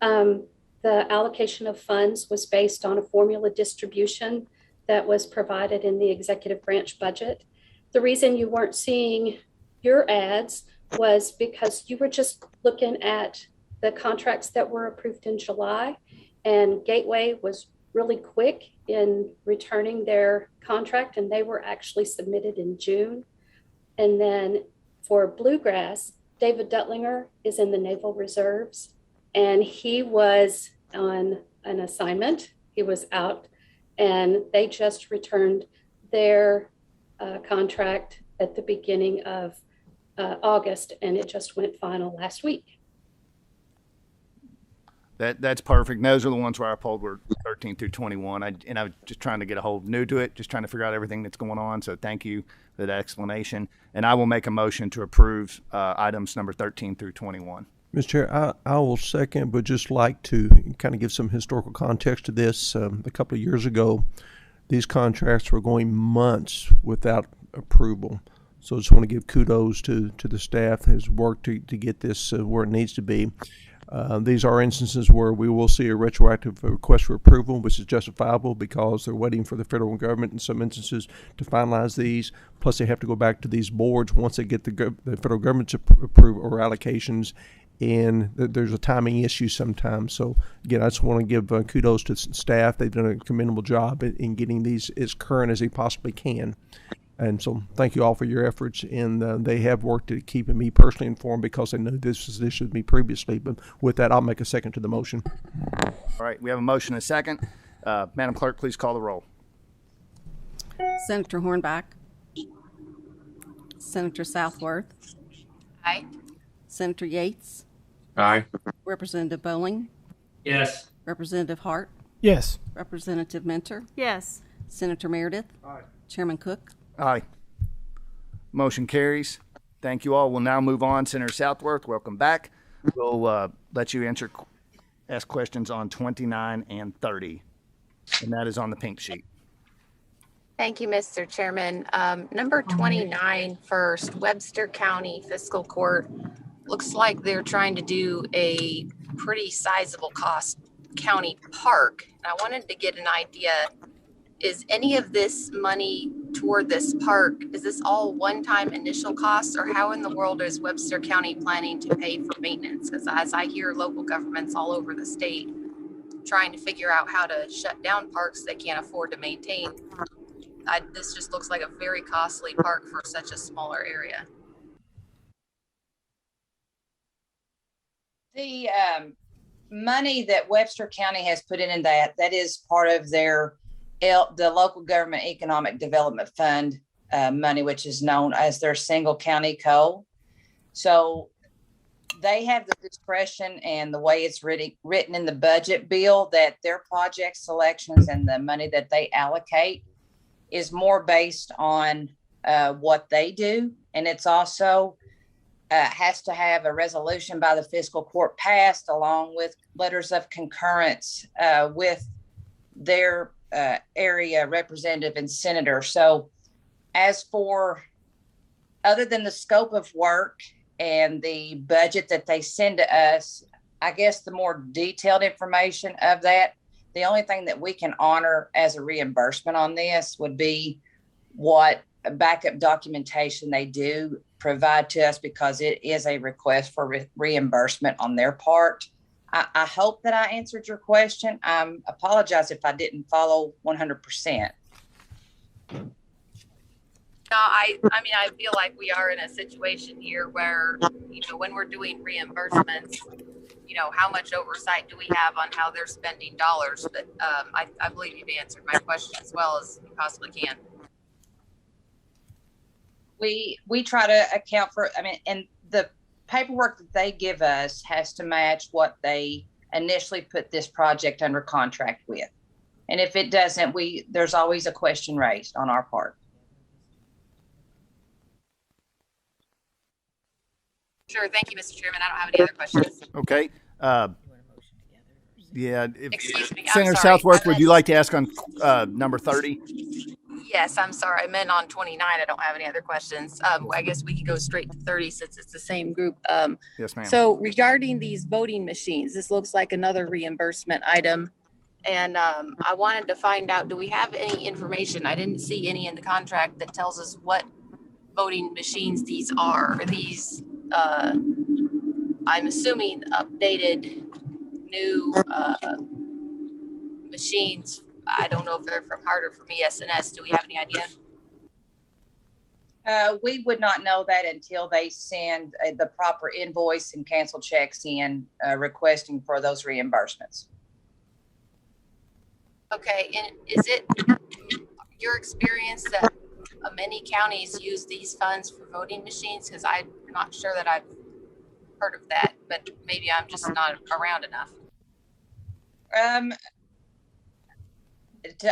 The allocation of funds was based on a formula distribution that was provided in the executive branch budget. The reason you weren't seeing your ads was because you were just looking at the contracts that were approved in July, and Gateway was really quick in returning their contract, and they were actually submitted in June. And then for Bluegrass, David Duttlinger is in the Naval Reserves, and he was on an assignment. He was out, and they just returned their contract at the beginning of August, and it just went final last week. That's perfect. Those are the ones where I polled were 13 through 21. I was just trying to get a hold new to it, just trying to figure out everything that's going on. So thank you for that explanation. And I will make a motion to approve items number 13 through 21. Mr. Chair, I will second, but just like to kind of give some historical context to this. A couple of years ago, these contracts were going months without approval. So I just want to give kudos to the staff that has worked to get this where it needs to be. These are instances where we will see a retroactive request for approval, which is justifiable because they're waiting for the federal government in some instances to finalize these. Plus, they have to go back to these boards once they get the federal government to approve or allocations, and there's a timing issue sometimes. So, again, I just want to give kudos to staff. They've done a commendable job in getting these as current as they possibly can. And so thank you all for your efforts, and they have worked at keeping me personally informed because they know this was issued with me previously. But with that, I'll make a second to the motion. All right, we have a motion and a second. Madam Clerk, please call the roll. Senator Hornback. Senator Southworth. Aye. Senator Yates. Aye. Representative Bowling. Yes. Representative Hart. Yes. Representative Mentor. Yes. Senator Meredith. Aye. Chairman Cook. Aye. Motion carries. Thank you all. We'll now move on. Senator Southworth, welcome back. We'll let you ask questions on 29 and 30, and that is on the pink sheet. Thank you, Mr. Chairman. Number 29 first, Webster County Fiscal Court. Looks like they're trying to do a pretty sizable cost county park. And I wanted to get an idea, is any of this money toward this park, is this all one-time initial costs, or how in the world is Webster County planning to pay for maintenance? Because as I hear local governments all over the state trying to figure out how to shut down parks they can't afford to maintain, this just looks like a very costly park for such a smaller area. The money that Webster County has put in that is part of their the Local Government Economic Development Fund money, which is known as their single county co. So they have the discretion, and the way it's written in the budget bill, that their project selections and the money that they allocate is more based on what they do. And it's also has to have a resolution by the fiscal court passed, along with letters of concurrence with their area representative and senator. So as for, other than the scope of work and the budget that they send to us, I guess the more detailed information of that, the only thing that we can honor as a reimbursement on this would be what backup documentation they do provide to us, because it is a request for reimbursement on their part. I hope that I answered your question. I apologize if I didn't follow 100%. No, I mean, I feel like we are in a situation here where, when we're doing reimbursements, how much oversight do we have on how they're spending dollars? But I believe you've answered my question as well as you possibly can. We try to account for, and the paperwork that they give us has to match what they initially put this project under contract with. And if it doesn't, there's always a question raised on our part. Sure. Thank you, Mr. Chairman. I don't have any other questions. Okay. Yeah. Excuse me. Senator Southworth, would you like to ask on number 30? Yes, I'm sorry. I meant on 29. I don't have any other questions. I guess we could go straight to 30 since it's the same group. Yes, ma'am. So regarding these voting machines, this looks like another reimbursement item. And I wanted to find out, do we have any information? I didn't see any in the contract that tells us what voting machines these are. Are these, I'm assuming, updated new machines? I don't know if they're from Hart or from ES&S. Do we have any idea? We would not know that until they send the proper invoice and cancel checks in requesting for those reimbursements. Okay, and is it your experience that many counties use these funds for voting machines? Because I'm not sure that I've heard of that, but maybe I'm just not around enough.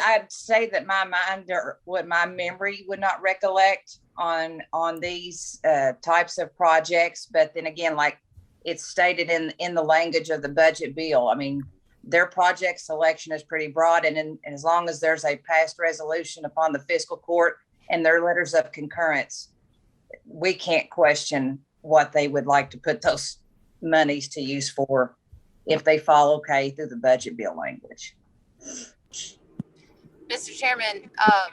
I'd say that my mind or what my memory would not recollect on these types of projects. But then again, like it's stated in the language of the budget bill, their project selection is pretty broad. And as long as there's a passed resolution upon the fiscal court and their letters of concurrence, we can't question what they would like to put those monies to use for if they fall okay through the budget bill language. Mr. Chairman, I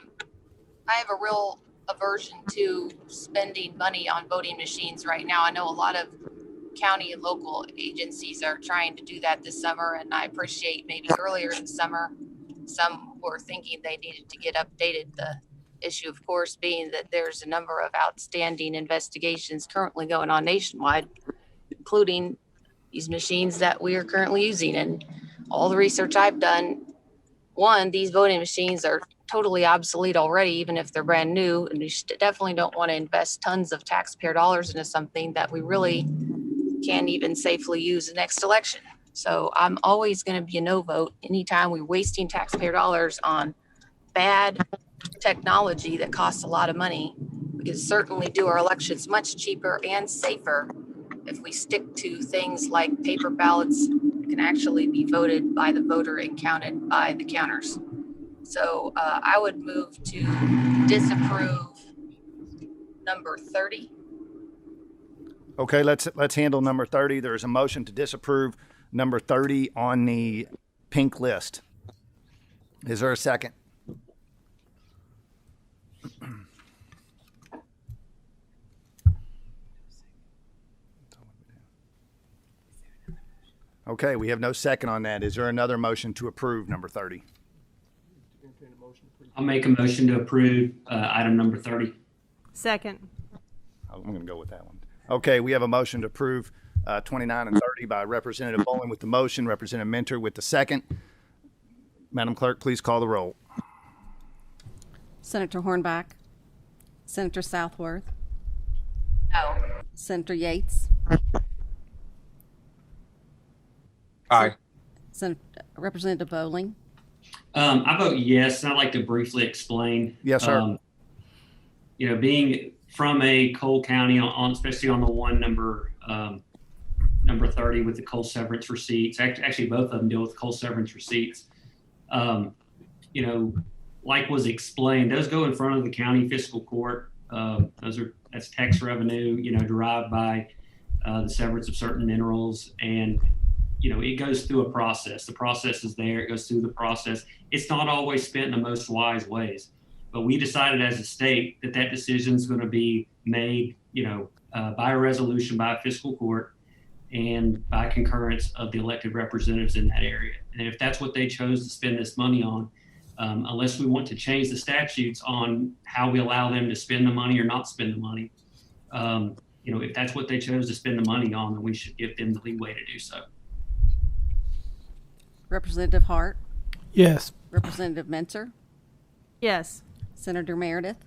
have a real aversion to spending money on voting machines right now. I know a lot of county and local agencies are trying to do that this summer, and I appreciate maybe earlier in the summer, some were thinking they needed to get updated. The issue, of course, being that there's a number of outstanding investigations currently going on nationwide, including these machines that we are currently using. And all the research I've done, one, these voting machines are totally obsolete already, even if they're brand new. And we definitely don't want to invest tons of taxpayer dollars into something that we really can't even safely use the next election. So I'm always going to be a no vote anytime we're wasting taxpayer dollars on bad technology that costs a lot of money. We can certainly do our elections much cheaper and safer if we stick to things like paper ballots, can actually be voted by the voter and counted by the counters. So I would move to disapprove number 30. Okay, let's handle number 30. There is a motion to disapprove number 30 on the pink list. Is there a second? Okay, we have no second on that. Is there another motion to approve number 30? I'll make a motion to approve item number 30. Second. I'm going to go with that one. Okay, we have a motion to approve 29 and 30 by Representative Bowling with the motion, Representative Mentor with the second. Madam Clerk, please call the roll. Senator Hornback, Senator Southworth, No. Senator Yates, Aye. Representative Bowling. I vote yes, and I'd like to briefly explain. Yes, sir. You know, being from a Cole County, especially on the one number 30 with the coal severance receipts. Actually, both of them deal with coal severance receipts. You know, like was explained, those go in front of the county fiscal court. That's tax revenue, you know, derived by the severance of certain minerals, and you know, it goes through a process. The process is there. It goes through the process. It's not always spent in the most wise ways, but we decided as a state that decision is going to be made, you know, by a resolution by a fiscal court and by concurrence of the elected representatives in that area. And if that's what they chose to spend this money on, unless we want to change the statutes on how we allow them to spend the money or not spend the money, you know, if that's what they chose to spend the money on, then we should give them the leeway to do so. Representative Hart, Yes. Representative Mentor, Yes. Senator Meredith.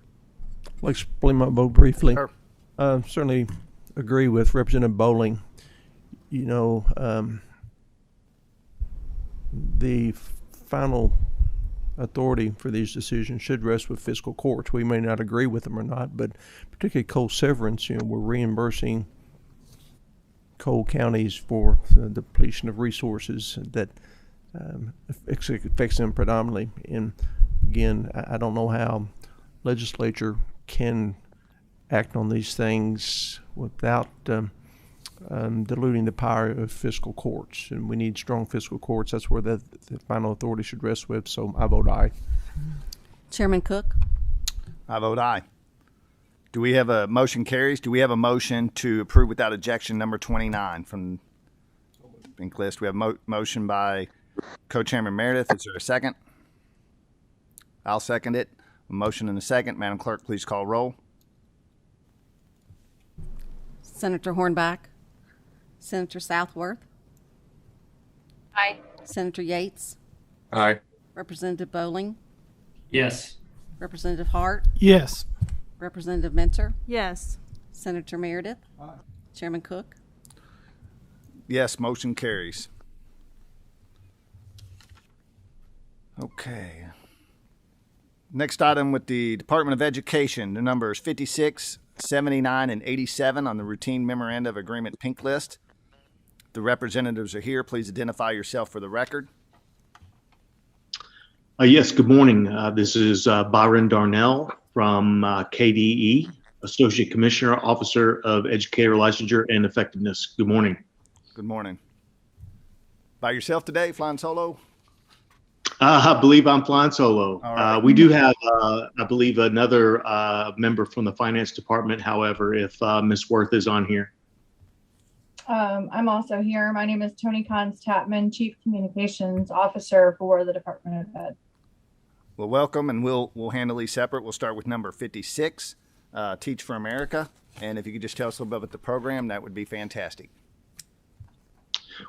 I'll explain my vote briefly. Sure. Certainly agree with Representative Bowling. You know, the final authority for these decisions should rest with fiscal courts. We may not agree with them or not, but particularly coal severance, you know, we're reimbursing coal counties for the depletion of resources that affects them predominantly. And again, I don't know how legislature can act on these things without diluting the power of fiscal courts. And we need strong fiscal courts. That's where the final authority should rest with. So I vote aye. Chairman Cook. I vote aye. Do we have a motion carries? Do we have a motion to approve without objection number 29 from the pink list? We have a motion by Co-Chairman Meredith. Is there a second? I'll second it. A motion and a second. Madam Clerk, please call roll. Senator Hornback, Senator Southworth, Aye. Senator Yates, Aye. Representative Bowling, Yes. Representative Hart, Yes. Representative Mentor, Yes. Senator Meredith, Chairman Cook. Yes, motion carries. Okay. Next item with the Department of Education, the numbers 56, 79, and 87 on the routine memoranda of agreement pink list. The representatives are here. Please identify yourself for the record. Yes, good morning. This is Byron Darnell from KDE, Associate Commissioner, Officer of Educator Licensure and Effectiveness. Good morning. Good morning. By yourself today, flying solo? I believe I'm flying solo. All right. We do have, I believe, another member from the Finance Department, however, if Ms. Worth is on here. I'm also here. My name is Tony Cons-Tapman, Chief Communications Officer for the Department of Ed. Well, welcome, and we'll handle these separate. We'll start with number 56, Teach for America. And if you could just tell us a little bit about the program, that would be fantastic.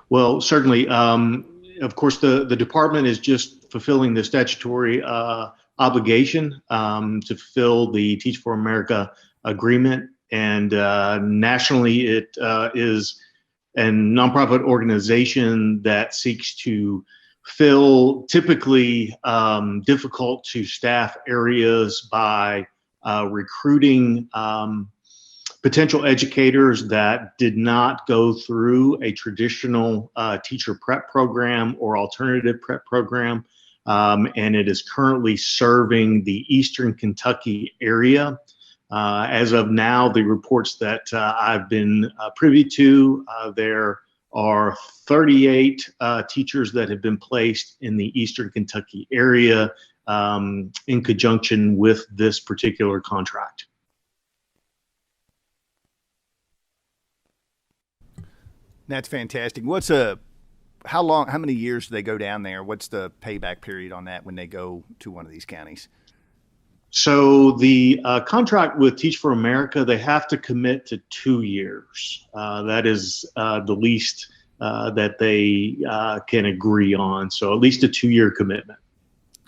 Well, certainly. Of course, the department is just fulfilling the statutory obligation to fulfill the Teach for America agreement. And nationally, it is a nonprofit organization that seeks to fill typically difficult to staff areas by recruiting potential educators that did not go through a traditional teacher prep program or alternative prep program. And it is currently serving the Eastern Kentucky area. As of now, the reports that I've been privy to, there are 38 teachers that have been placed in the Eastern Kentucky area in conjunction with this particular contract. That's fantastic. How many years do they go down there? What's the payback period on that when they go to one of these counties? So the contract with Teach for America, they have to commit to 2 years. That is the least that they can agree on. So at least a 2-year commitment.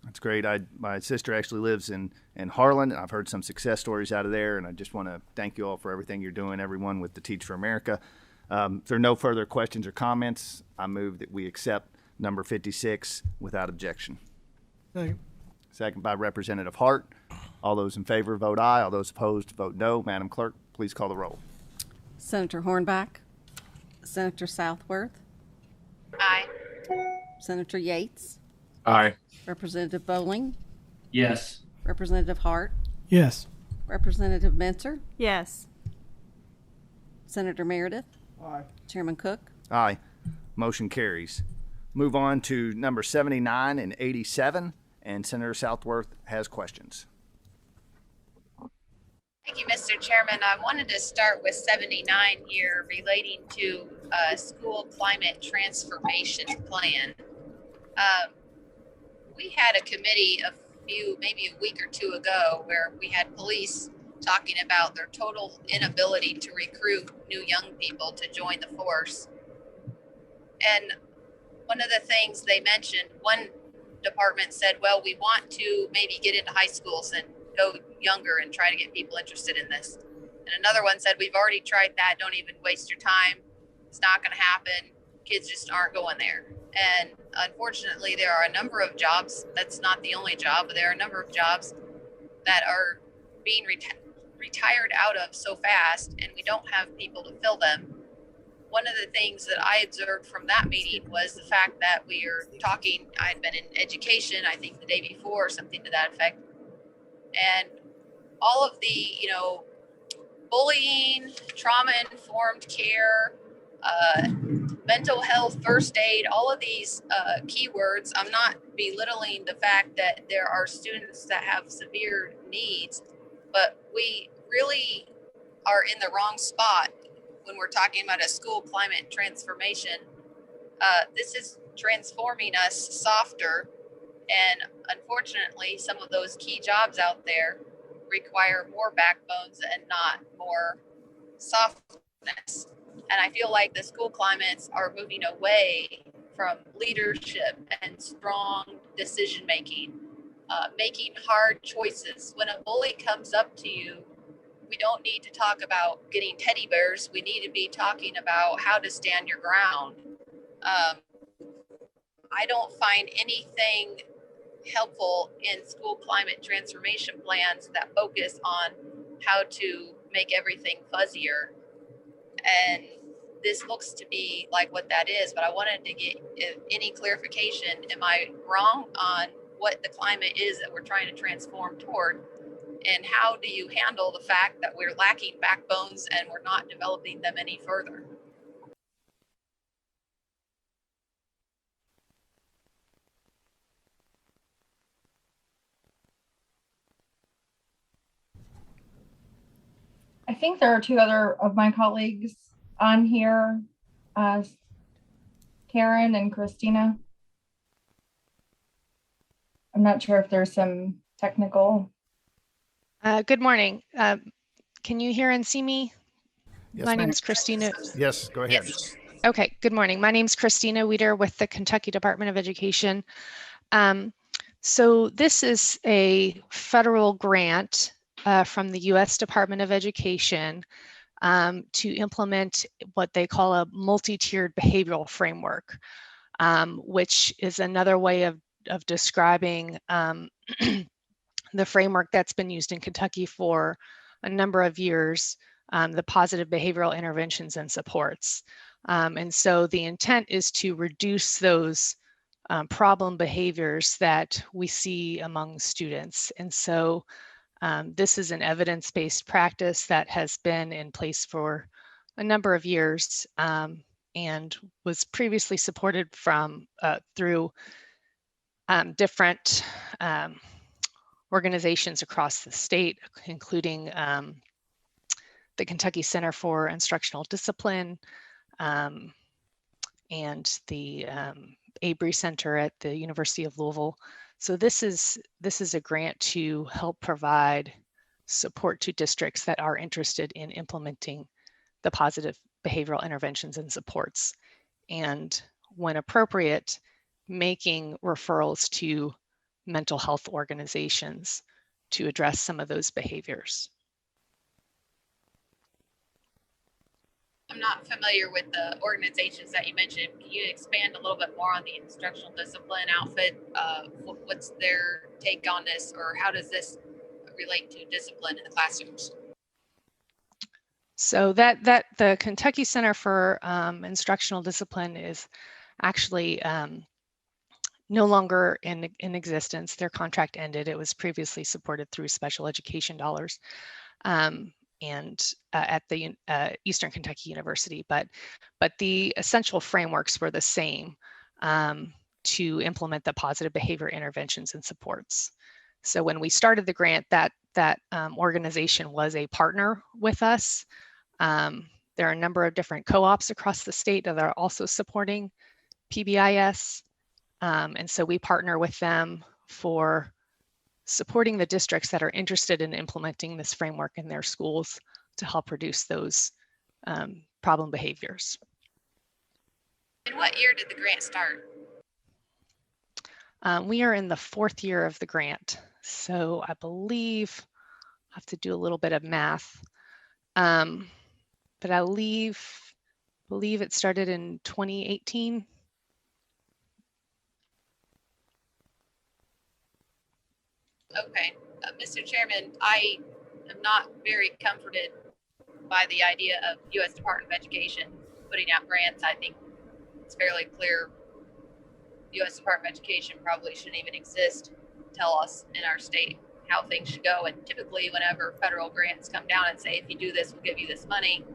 That's great. My sister actually lives in Harlan. I've heard some success stories out of there, and I just want to thank you all for everything you're doing, everyone with the Teach for America. If there are no further questions or comments, I move that we accept number 56 without objection. Second. Second by Representative Hart. All those in favor vote aye. All those opposed vote no. Madam Clerk, please call the roll. Senator Hornback, Senator Southworth, Aye. Senator Yates, Aye. Representative Bowling, Yes. Representative Hart, Yes. Representative Mentor, Yes. Senator Meredith, Aye. Chairman Cook. Aye. Motion carries. Move on to number 79 and 87, and Senator Southworth has questions. Thank you, Mr. Chairman. I wanted to start with 79 here relating to school climate transformation plan. We had a committee maybe a week or two ago, where we had police talking about their total inability to recruit new young people to join the force. And one of the things they mentioned, one department said, well, we want to maybe get into high schools and go younger and try to get people interested in this. And another one said, we've already tried that. Don't even waste your time. It's not going to happen. Kids just aren't going there. And unfortunately, there are a number of jobs. That's not the only job, but there are a number of jobs that are being retired out of so fast, and we don't have people to fill them. One of the things that I observed from that meeting was the fact that we are talking, I had been in education, I think the day before, or something to that effect. And all of the, bullying, trauma-informed care, mental health, first aid, all of these keywords. I'm not belittling the fact that there are students that have severe needs, but we really are in the wrong spot when we're talking about a school climate transformation. This is transforming us softer, and unfortunately, some of those key jobs out there require more backbones and not more softness. And I feel like the school climates are moving away from leadership and strong decision making, making hard choices. When a bully comes up to you, we don't need to talk about getting teddy bears. We need to be talking about how to stand your ground. I don't find anything helpful in school climate transformation plans that focus on how to make everything fuzzier. And this looks to be like what that is, but I wanted to get any clarification. Am I wrong on what the climate is that we're trying to transform toward? And how do you handle the fact that we're lacking backbones and we're not developing them any further? I think there are two other of my colleagues on here, Karen and Christina. I'm not sure if there's some technical. Good morning. Can you hear and see me? Yes, My ma'am. name is Christina. Yes, go ahead. Okay, good morning. My name is Christina Weeder with the Kentucky Department of Education. So this is a federal grant from the U.S. Department of Education to implement what they call a multi-tiered behavioral framework, which is another way of describing the framework that's been used in Kentucky for a number of years the positive behavioral interventions and supports. And so the intent is to reduce those problem behaviors that we see among students. And so this is an evidence-based practice that has been in place for a number of years and was previously supported through different organizations across the state, including the Kentucky Center for Instructional Discipline and the Abry Center at the University of Louisville. So this is a grant to help provide support to districts that are interested in implementing the positive behavioral interventions and supports, and when appropriate, making referrals to mental health organizations to address some of those behaviors. I'm not familiar with the organizations that you mentioned. Can you expand a little bit more on the instructional discipline outfit? What's their take on this, or how does this relate to discipline in the classrooms? So that the Kentucky Center for Instructional Discipline is actually no longer in existence. Their contract ended. It was previously supported through special education dollars. And at the Eastern Kentucky University, but the essential frameworks were the same to implement the positive behavior interventions and supports. So when we started the grant, that organization was a partner with us. There are a number of different co-ops across the state that are also supporting PBIS, and so we partner with them for supporting the districts that are interested in implementing this framework in their schools to help reduce those problem behaviors. And what year did the grant start? We are in the 4th year of the grant. So I believe, I have to do a little bit of math, but I believe it started in 2018. Okay, Mr. Chairman, I am not very comforted by the idea of U.S. Department of Education putting out grants. I think it's fairly clear U.S. Department of Education probably shouldn't even exist. Tell us in our state how things should go. And typically whenever federal grants come down and say, if you do this, we'll give you this money,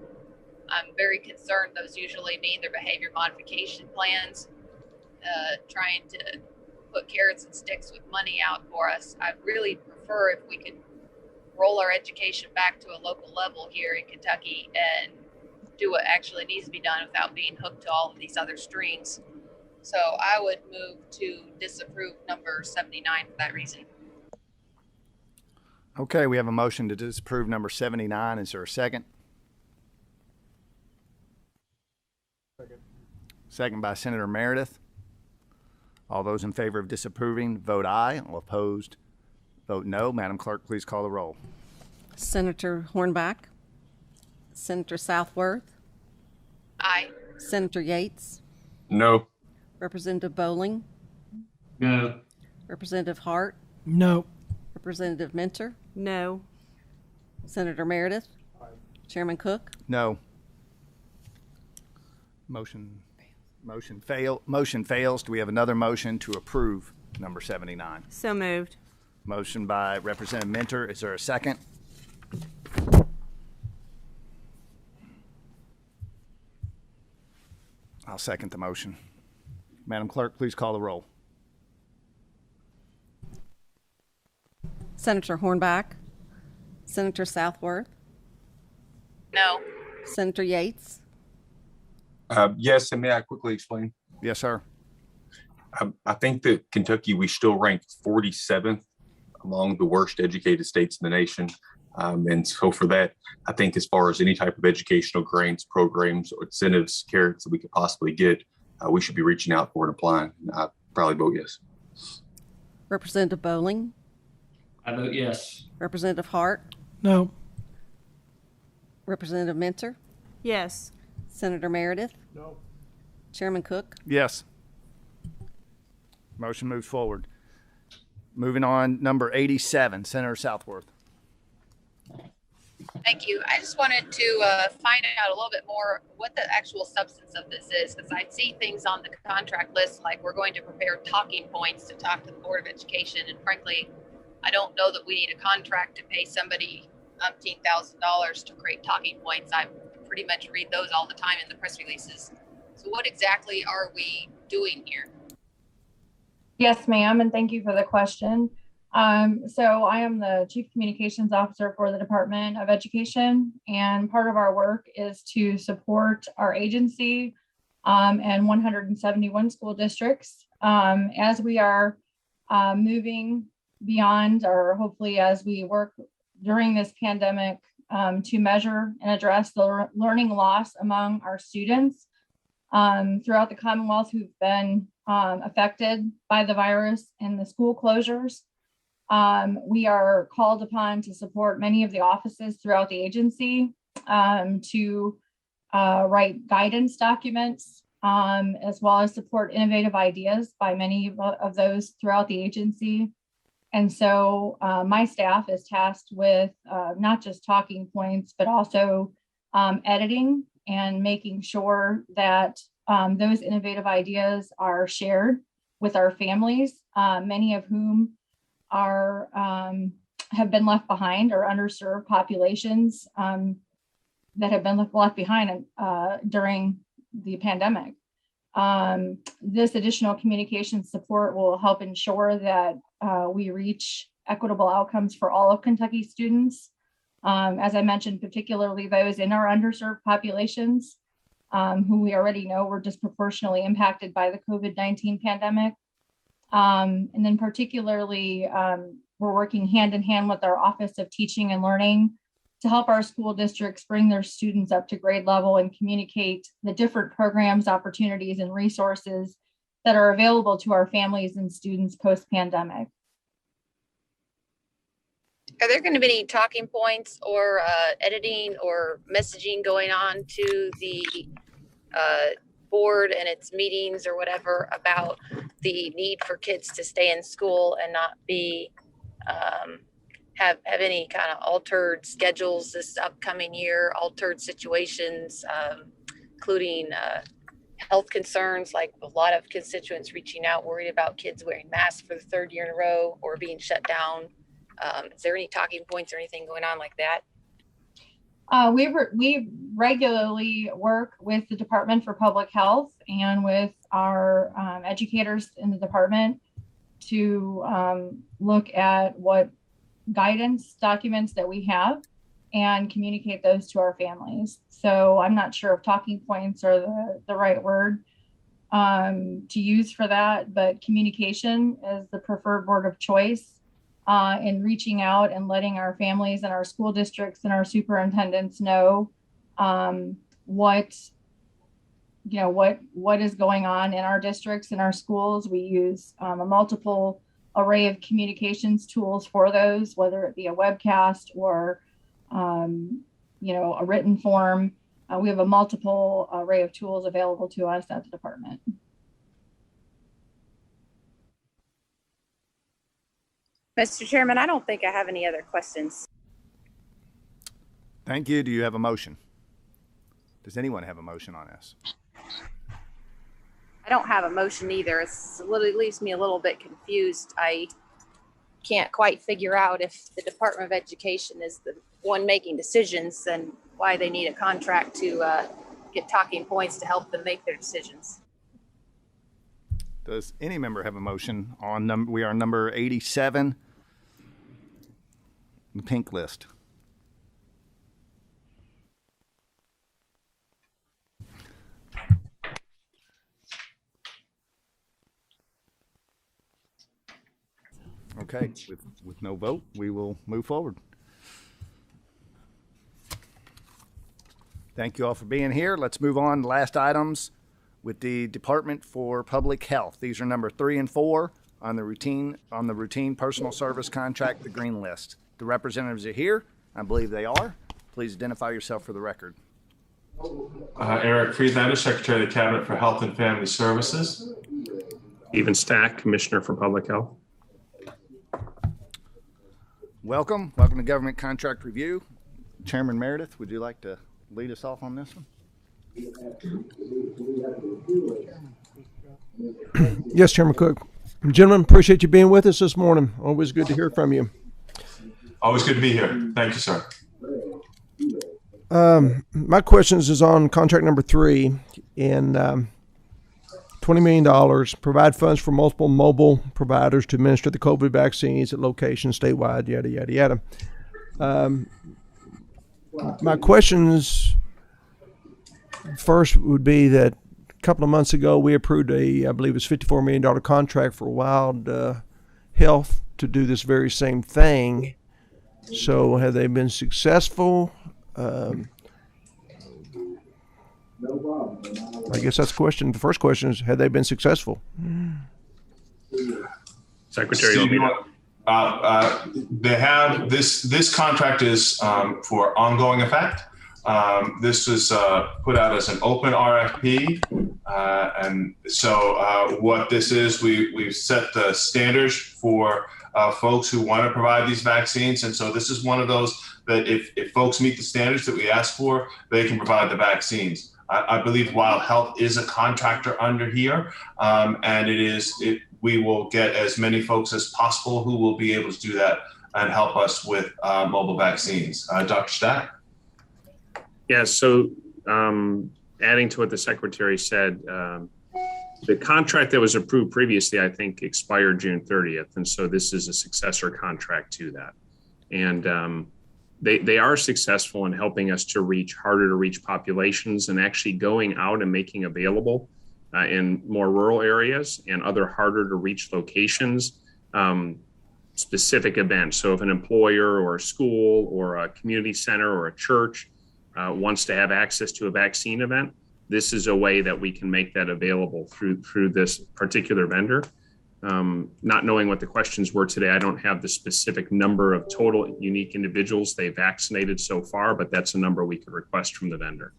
I'm very concerned those usually mean their behavior modification plans, trying to put carrots and sticks with money out for us. I really prefer if we could roll our education back to a local level here in Kentucky and do what actually needs to be done without being hooked to all of these other strings. So I would move to disapprove number 79 for that reason. Okay, we have a motion to disapprove number 79. Is there a second? Second by Senator Meredith. All those in favor of disapproving, vote aye. All opposed, vote no. Madam Clerk, please call the roll. Senator Hornback. Senator Southworth. Aye. Senator Yates. No. Representative Bowling. No. Representative Hart. No. Representative Minter. No. Senator Meredith. Chairman Cook. No. Motion fails. Do we have another motion to approve number 79? So moved. Motion by Representative Minter. Is there a second? I'll second the motion. Madam Clerk, please call the roll. Senator Hornback. Senator Southworth. No. Senator Yates. Yes, and may I quickly explain? Yes, sir. I think that Kentucky, we still rank 47th among the worst educated states in the nation. And so for that, I think as far as any type of educational grants, programs, or incentives, carrots that we could possibly get, we should be reaching out for and applying. I probably vote yes. Representative Bowling. I vote yes. Representative Hart. No. Representative Minter. Yes. Senator Meredith. No. Chairman Cook. Yes. Motion moves forward. Moving on, number 87, Senator Southworth. Thank you. I just wanted to find out a little bit more what the actual substance of this is, because I see things on the contract list like we're going to prepare talking points to talk to the Board of Education, and frankly, I don't know that we need a contract to pay somebody $15,000 to create talking points. I pretty much read those all the time in the press releases. So what exactly are we doing here? Yes, ma'am, and thank you for the question. So I am the Chief Communications Officer for the Department of Education, and part of our work is to support our agency and 171 school districts as we are moving beyond, or hopefully as we work during this pandemic to measure and address the learning loss among our students throughout the Commonwealth who've been affected by the virus and the school closures. We are called upon to support many of the offices throughout the agency to write guidance documents, as well as support innovative ideas by many of those throughout the agency. And so my staff is tasked with not just talking points, but also editing and making sure that those innovative ideas are shared with our families, many of whom are have been left behind, or underserved populations that have been left behind during the pandemic. This additional communication support will help ensure that we reach equitable outcomes for all of Kentucky students. As I mentioned, particularly those in our underserved populations, who we already know were disproportionately impacted by the COVID-19 pandemic. And then particularly, we're working hand in hand with our Office of Teaching and Learning to help our school districts bring their students up to grade level and communicate the different programs, opportunities, and resources that are available to our families and students post-pandemic. Are there going to be any talking points or editing or messaging going on to the board and its meetings or whatever about the need for kids to stay in school and not be have any kind of altered schedules this upcoming year, altered situations, including health concerns, like a lot of constituents reaching out worried about kids wearing masks for the third year in a row or being shut down? Is there any talking points or anything going on like that? We regularly work with the Department for Public Health and with our educators in the department to look at what guidance documents that we have and communicate those to our families. So I'm not sure if talking points are the right word to use for that, but communication is the preferred word of choice in reaching out and letting our families and our school districts and our superintendents know what is going on in our districts and our schools. We use a multiple array of communications tools for those, whether it be a webcast or a written form. We have a multiple array of tools available to us at the department. Mr. Chairman, I don't think I have any other questions. Thank you. Do you have a motion? Does anyone have a motion on this? I don't have a motion either. It leaves me a little bit confused. I can't quite figure out if the Department of Education is the one making decisions and why they need a contract to get talking points to help them make their decisions. Does any member have a motion on we are number 87, the pink list? Okay, with no vote, we will move forward. Thank you all for being here. Let's move on to last items with the Department for Public Health. These are number 3 and 4 on the routine personal service contract, the green list. The representatives are here. I believe they are. Please identify yourself for the record. Eric Friedlander, Secretary of the Cabinet for Health and Family Services. Stephen Stack, Commissioner for Public Health. Welcome to Government Contract Review. Chairman Meredith, would you like to lead us off on this one? Yes, Chairman Cook. Gentlemen, appreciate you being with us this morning. Always good to hear from you. Always good to be here. Thank you, sir. My questions is on contract number 3 and $20 million, provide funds for multiple mobile providers to administer the COVID vaccines at locations statewide, yada, yada, yada. My questions first would be that a couple of months ago, we approved I believe it's $54 million contract for Wild Health to do this very same thing. So have they been successful? I guess that's the question. The first question is, have they been successful? Secretary, Steve, they have this contract is for ongoing effect. This was put out as an open RFP. And so what this is, we've set the standards for folks who want to provide these vaccines. And so this is one of those that if folks meet the standards that we ask for, they can provide the vaccines. I believe Wild Health is a contractor under here. And we will get as many folks as possible who will be able to do that and help us with mobile vaccines. Dr. Stack? Yeah, so adding to what the Secretary said, the contract that was approved previously, I think, expired June 30th. And so this is a successor contract to that. And they are successful in helping us to reach harder to reach populations and actually going out and making available in more rural areas and other harder to reach locations, specific events. So if an employer or a school or a community center or a church wants to have access to a vaccine event, this is a way that we can make that available through this particular vendor. Not knowing what the questions were today, I don't have the specific number of total unique individuals they vaccinated so far, but that's a number we could request from the vendor.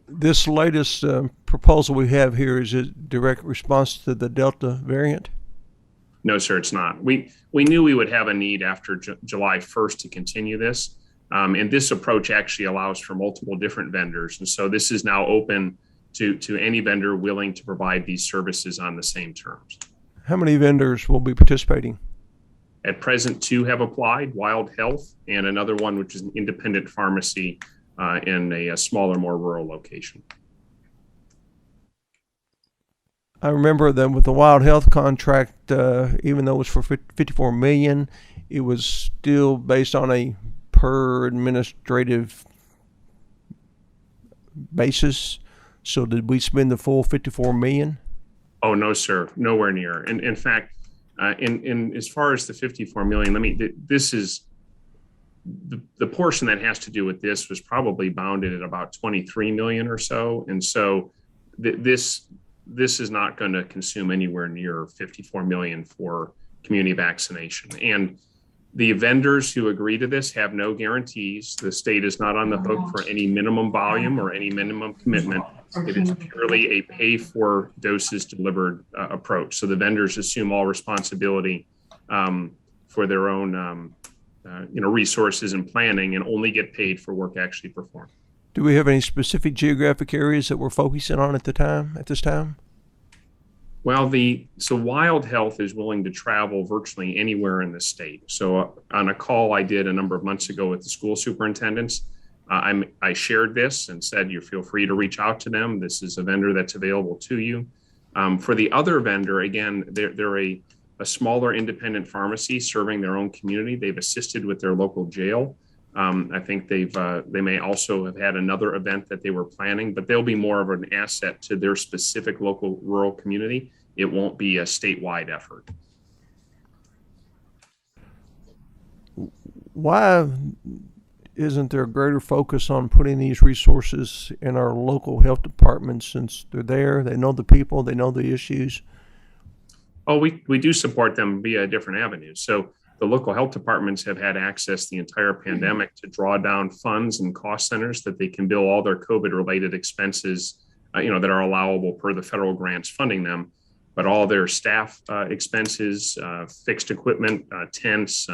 This latest proposal we have here, is it direct response to the Delta variant? No, sir, it's not. We knew we would have a need after July 1st to continue this. And this approach actually allows for multiple different vendors. And so this is now open to any vendor willing to provide these services on the same terms. How many vendors will be participating? At present, 2 have applied, Wild Health and another one, which is an independent pharmacy in a smaller, more rural location. I remember that with the Wild Health contract, even though it was for $54 million, it was still based on a per administrative basis. So did we spend the full $54 million? Oh, no, sir, nowhere near. And in fact, in as far as the $54 million, this is the portion that has to do with this was probably bounded at about $23 million or so. And so this is not going to consume anywhere near $54 million for community vaccination. And the vendors who agree to this have no guarantees. The state is not on the hook for any minimum volume or any minimum commitment. It is purely a pay for doses delivered approach. So the vendors assume all responsibility for their own resources and planning, and only get paid for work actually performed. Do we have any specific geographic areas that we're focusing on at this time? Well, so Wild Health is willing to travel virtually anywhere in the state. So on a call I did a number of months ago with the school superintendents, I shared this and said, you feel free to reach out to them. This is a vendor that's available to you. For the other vendor, again, they're a smaller independent pharmacy serving their own community. They've assisted with their local jail. I think they may also have had another event that they were planning, but they'll be more of an asset to their specific local rural community. It won't be a statewide effort. Why isn't there a greater focus on putting these resources in our local health departments, since they're there, they know the people, they know the issues? Oh, we do support them via different avenues. So the local health departments have had access the entire pandemic to draw down funds and cost centers that they can bill all their COVID-related expenses, that are allowable per the federal grants funding them. But all their staff expenses, fixed equipment, tents,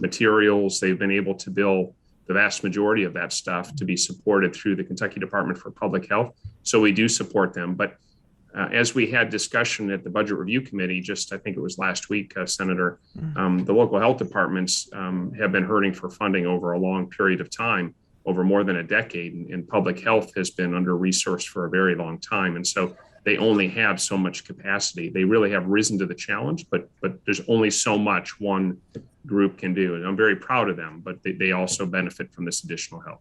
materials, they've been able to bill the vast majority of that stuff to be supported through the Kentucky Department for Public Health. So we do support them. But as we had discussion at the Budget Review Committee, just I think it was last week, Senator, the local health departments have been hurting for funding over a long period of time, over more than a decade, and public health has been under-resourced for a very long time. And so they only have so much capacity. They really have risen to the challenge, but there's only so much one group can do. And I'm very proud of them, but they also benefit from this additional help.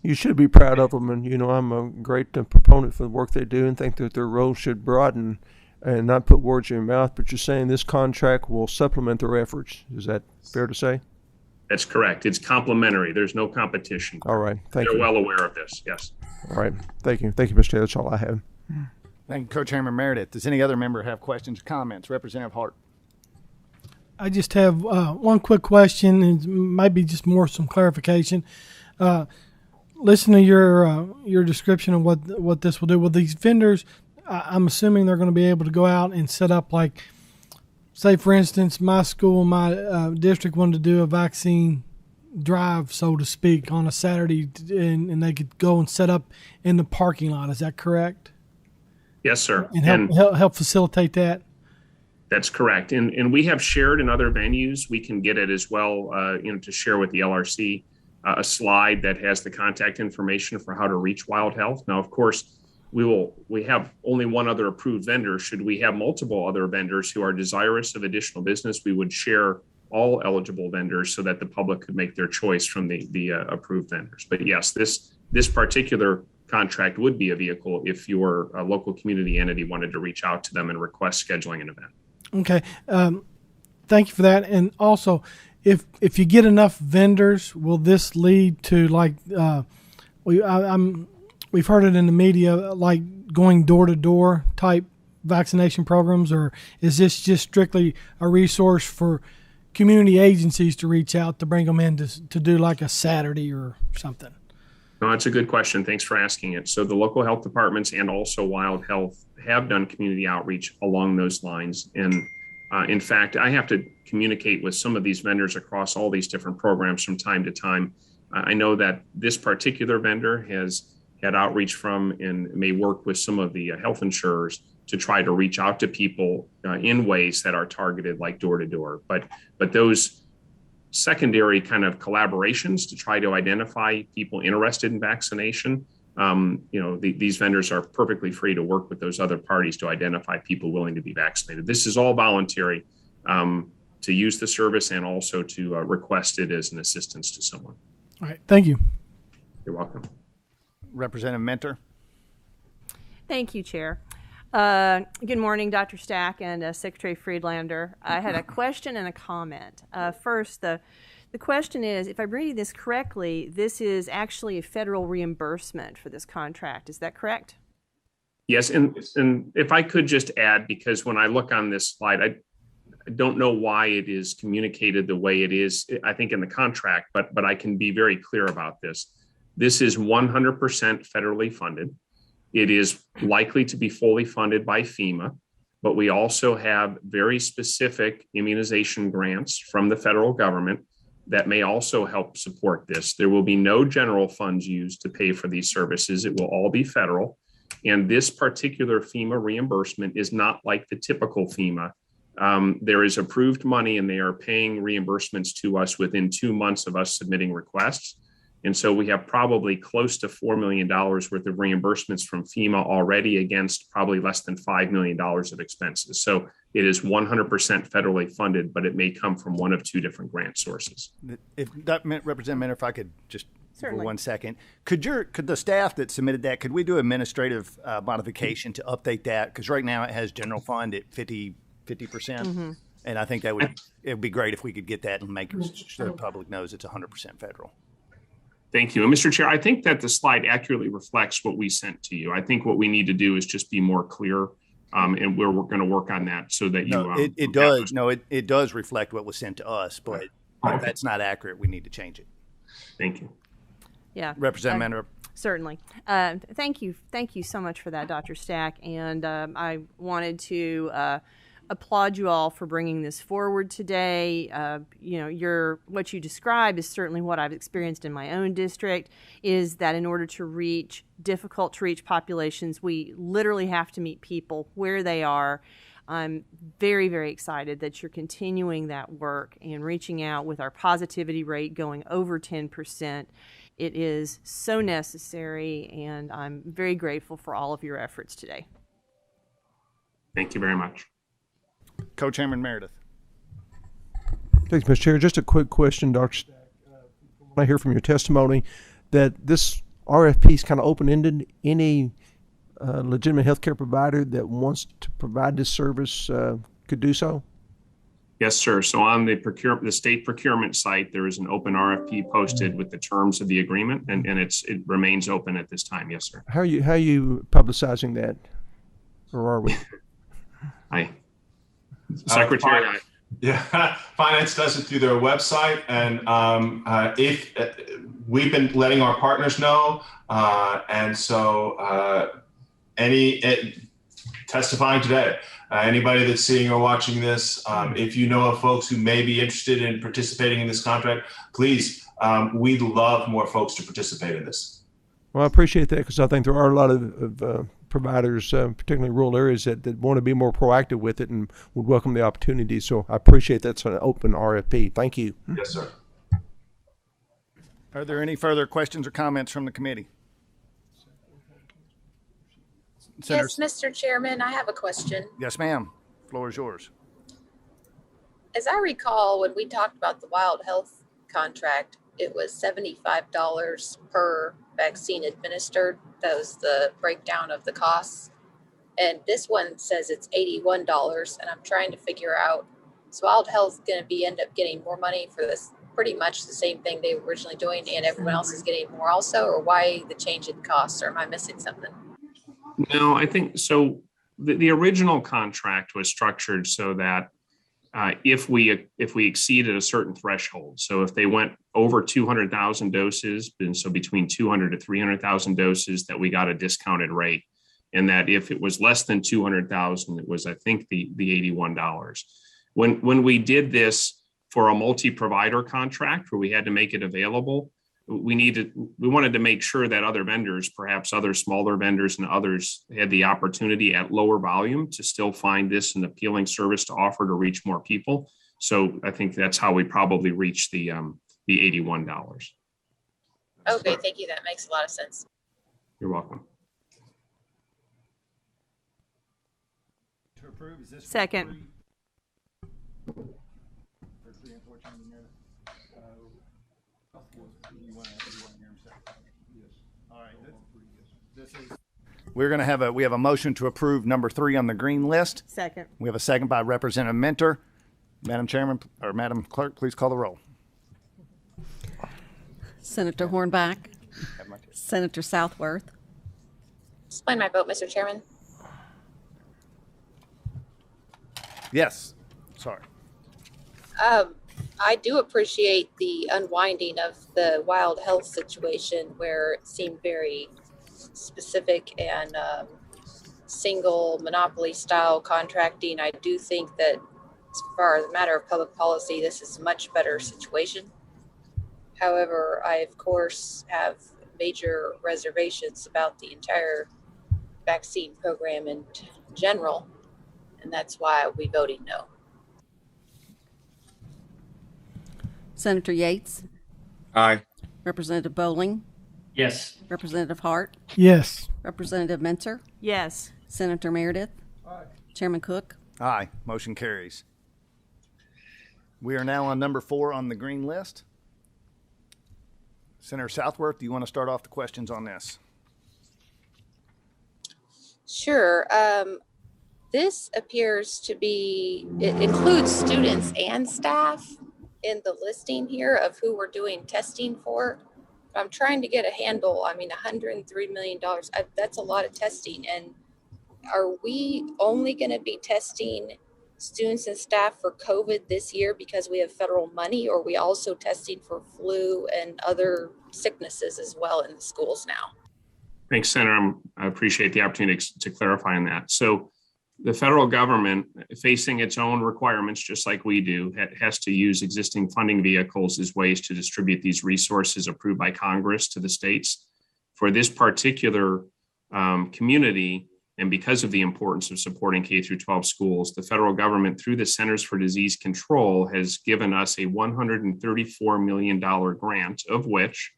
You should be proud of them, and I'm a great proponent for the work they do and think that their role should broaden and not put words in your mouth, but you're saying this contract will supplement their efforts. Is that fair to say? That's correct. It's complementary. There's no competition. All right. Thank you. They're well aware of this. Yes. All right. Thank you. Thank you, Mr. Taylor. That's all I have. Thank you, Co-Chairman Meredith. Does any other member have questions or comments? Representative Hart. I just have one quick question, and might be just more some clarification. Listen to your description of what this will do. Will these vendors, I'm assuming they're going to be able to go out and set up, like, say, for instance, my school, my district wanted to do a vaccine drive, so to speak, on a Saturday, and they could go and set up in the parking lot. Is that correct? Yes, sir. And help facilitate that? That's correct. And we have shared in other venues. We can get it as well, to share with the LRC a slide that has the contact information for how to reach Wild Health. Now, of course, we have only one other approved vendor. Should we have multiple other vendors who are desirous of additional business, we would share all eligible vendors so that the public could make their choice from the approved vendors. But yes, this particular contract would be a vehicle if your local community entity wanted to reach out to them and request scheduling an event. Okay. Thank you for that. And also, if you get enough vendors, will this lead to, like, we've heard it in the media, like going door to door type vaccination programs, or is this just strictly a resource for community agencies to reach out to bring them in to do like a Saturday or something? No, that's a good question. Thanks for asking it. So the local health departments and also Wild Health have done community outreach along those lines. And in fact, I have to communicate with some of these vendors across all these different programs from time to time. I know that this particular vendor has had outreach from and may work with some of the health insurers to try to reach out to people in ways that are targeted, like door to door. But those secondary kind of collaborations to try to identify people interested in vaccination, these vendors are perfectly free to work with those other parties to identify people willing to be vaccinated. This is all voluntary to use the service and also to request it as an assistance to someone. All right. Thank you. You're welcome. Representative Mentor. Thank you, Chair. Good morning, Dr. Stack and Secretary Friedlander. I had a question and a comment. First, the question is, if I'm reading this correctly, this is actually a federal reimbursement for this contract. Is that correct? Yes, and if I could just add, because when I look on this slide, I don't know why it is communicated the way it is, I think, in the contract, but I can be very clear about this. This is 100% federally funded. It is likely to be fully funded by FEMA, but we also have very specific immunization grants from the federal government that may also help support this. There will be no general funds used to pay for these services. It will all be federal. And this particular FEMA reimbursement is not like the typical FEMA. There is approved money and they are paying reimbursements to us within 2 months of us submitting requests. And so we have probably close to $4 million worth of reimbursements from FEMA already against probably less than $5 million of expenses. So it is 100% federally funded, but it may come from one of two different grant sources. If that Representative Mentor, if I could just Certainly. for 1 second, could the staff that submitted that, could we do administrative modification to update that? Because right now it has general fund at 50%. Mm-hmm. And I think it would be great if we could get that and make sure the public knows it's 100% federal. Thank you. And Mr. Chair, I think that the slide accurately reflects what we sent to you. I think what we need to do is just be more clear, and we're going to work on that so that you. It does. No, it does reflect what was sent to us, but if that's not accurate, we need to change it. Thank you. Yeah. Representative Mentor. Certainly. Thank you so much for that, Dr. Stack. And I wanted to applaud you all for bringing this forward today. What you describe is certainly what I've experienced in my own district, is that in order to reach difficult to reach populations, we literally have to meet people where they are. I'm very, very excited that you're continuing that work and reaching out with our positivity rate going over 10%. It is so necessary, and I'm very grateful for all of your efforts today. Thank you very much. Co-Chairman Meredith. Thanks, Mr. Chair. Just a quick question, Dr. Stack. I hear from your testimony that this RFP is kind of open-ended. Any legitimate healthcare provider that wants to provide this service could do so? Yes, sir. So on the state procurement site, there is an open RFP posted with the terms of the agreement, and it remains open at this time. Yes, sir. How are you publicizing that, or are we? Secretary. Finance does it through their website, and if we've been letting our partners know, and so testifying today. Anybody that's seeing or watching this, if you know of folks who may be interested in participating in this contract, please, we'd love more folks to participate in this. Well, I appreciate that, because I think there are a lot of providers, particularly in rural areas, that want to be more proactive with it and would welcome the opportunity. So I appreciate that's an open RFP. Thank you. Yes, sir. Are there any further questions or comments from the committee? Yes, Mr. Chairman, I have a question. Yes, ma'am. Floor is yours. As I recall, when we talked about the Wild Health contract, it was $75 per vaccine administered. That was the breakdown of the costs. And this one says it's $81, and I'm trying to figure out, is Wild Health going to end up getting more money for this, pretty much the same thing they were originally doing, and everyone else is getting more also, or why the change in costs, or am I missing something? No, I think so. The original contract was structured so that if we exceeded a certain threshold, so if they went over 200,000 doses, and so between 200 to 300,000 doses, that we got a discounted rate, and that if it was less than 200,000, it was, I think, the $81. When we did this for a multi-provider contract where we had to make it available, we wanted to make sure that other vendors, perhaps other smaller vendors and others, had the opportunity at lower volume to still find this an appealing service to offer to reach more people. So I think that's how we probably reached the $81. Okay, thank you. That makes a lot of sense. You're welcome. To approve, is this second? We have a motion to approve number 3 on the green list. Second. We have a second by Representative Mentor. Madam Chairman, or Madam Clerk, please call the roll. Senator Hornback. Senator Southworth. Explain my vote, Mr. Chairman. Yes. Sorry. I do appreciate the unwinding of the Wild Health situation, where it seemed very specific and single monopoly style contracting. I do think that as far as a matter of public policy, this is a much better situation. However, I of course have major reservations about the entire vaccine program in general, and that's why I'll be voting no. Senator Yates. Aye. Representative Bowling. Yes. Representative Hart. Yes. Representative Mentor. Yes. Senator Meredith. Aye. Chairman Cook. Aye. Motion carries. We are now on number 4 on the green list. Senator Southworth, do you want to start off the questions on this? Sure. This appears to be, it includes students and staff in the listing here of who we're doing testing for. I'm trying to get a handle. I mean, $103 million, that's a lot of testing. And are we only going to be testing students and staff for COVID this year because we have federal money, or are we also testing for flu and other sicknesses as well in the schools now? Thanks, Senator. I appreciate the opportunity to clarify on that. So the federal government, facing its own requirements, just like we do, has to use existing funding vehicles as ways to distribute these resources approved by Congress to the states. For this particular community, and because of the importance of supporting K through 12 schools, the federal government, through the Centers for Disease Control, has given us a $134 million grant, of which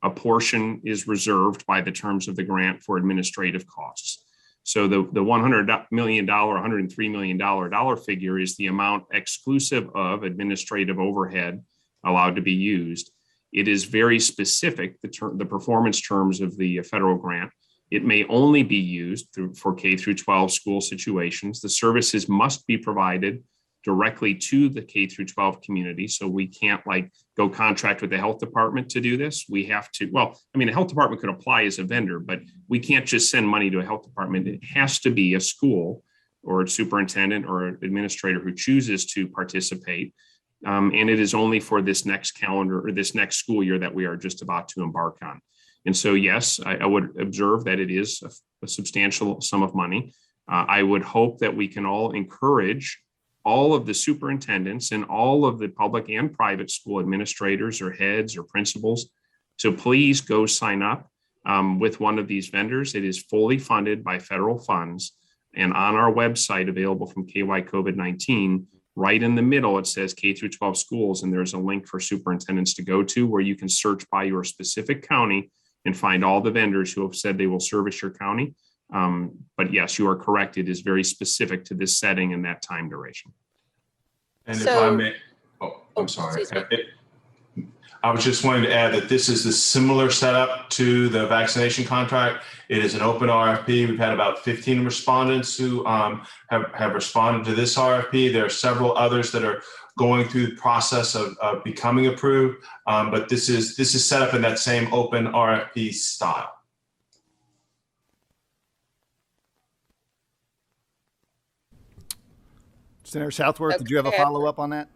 a portion is reserved by the terms of the grant for administrative costs. So the $100 million, $103 million figure is the amount exclusive of administrative overhead allowed to be used. It is very specific, the performance terms of the federal grant. It may only be used for K through 12 school situations. The services must be provided directly to the K through 12 community. So we can't go contract with the health department to do this. We have to, the health department could apply as a vendor, but we can't just send money to a health department. It has to be a school or a superintendent or an administrator who chooses to participate. And it is only for this next calendar or this next school year that we are just about to embark on. And so, yes, I would observe that it is a substantial sum of money. I would hope that we can all encourage all of the superintendents and all of the public and private school administrators or heads or principals to please go sign up with one of these vendors. It is fully funded by federal funds. And on our website, available from KY COVID-19, right in the middle, it says K through 12 schools, and there's a link for superintendents to go to where you can search by your specific county and find all the vendors who have said they will service your county. But yes, you are correct. It is very specific to this setting and that time duration. And if I may, I'm sorry. I was just wanting to add that this is a similar setup to the vaccination contract. It is an open RFP. We've had about 15 respondents who have responded to this RFP. There are several others that are going through the process of becoming approved. But this is set up in that same open RFP style. Senator Southworth, did you have a follow-up on that?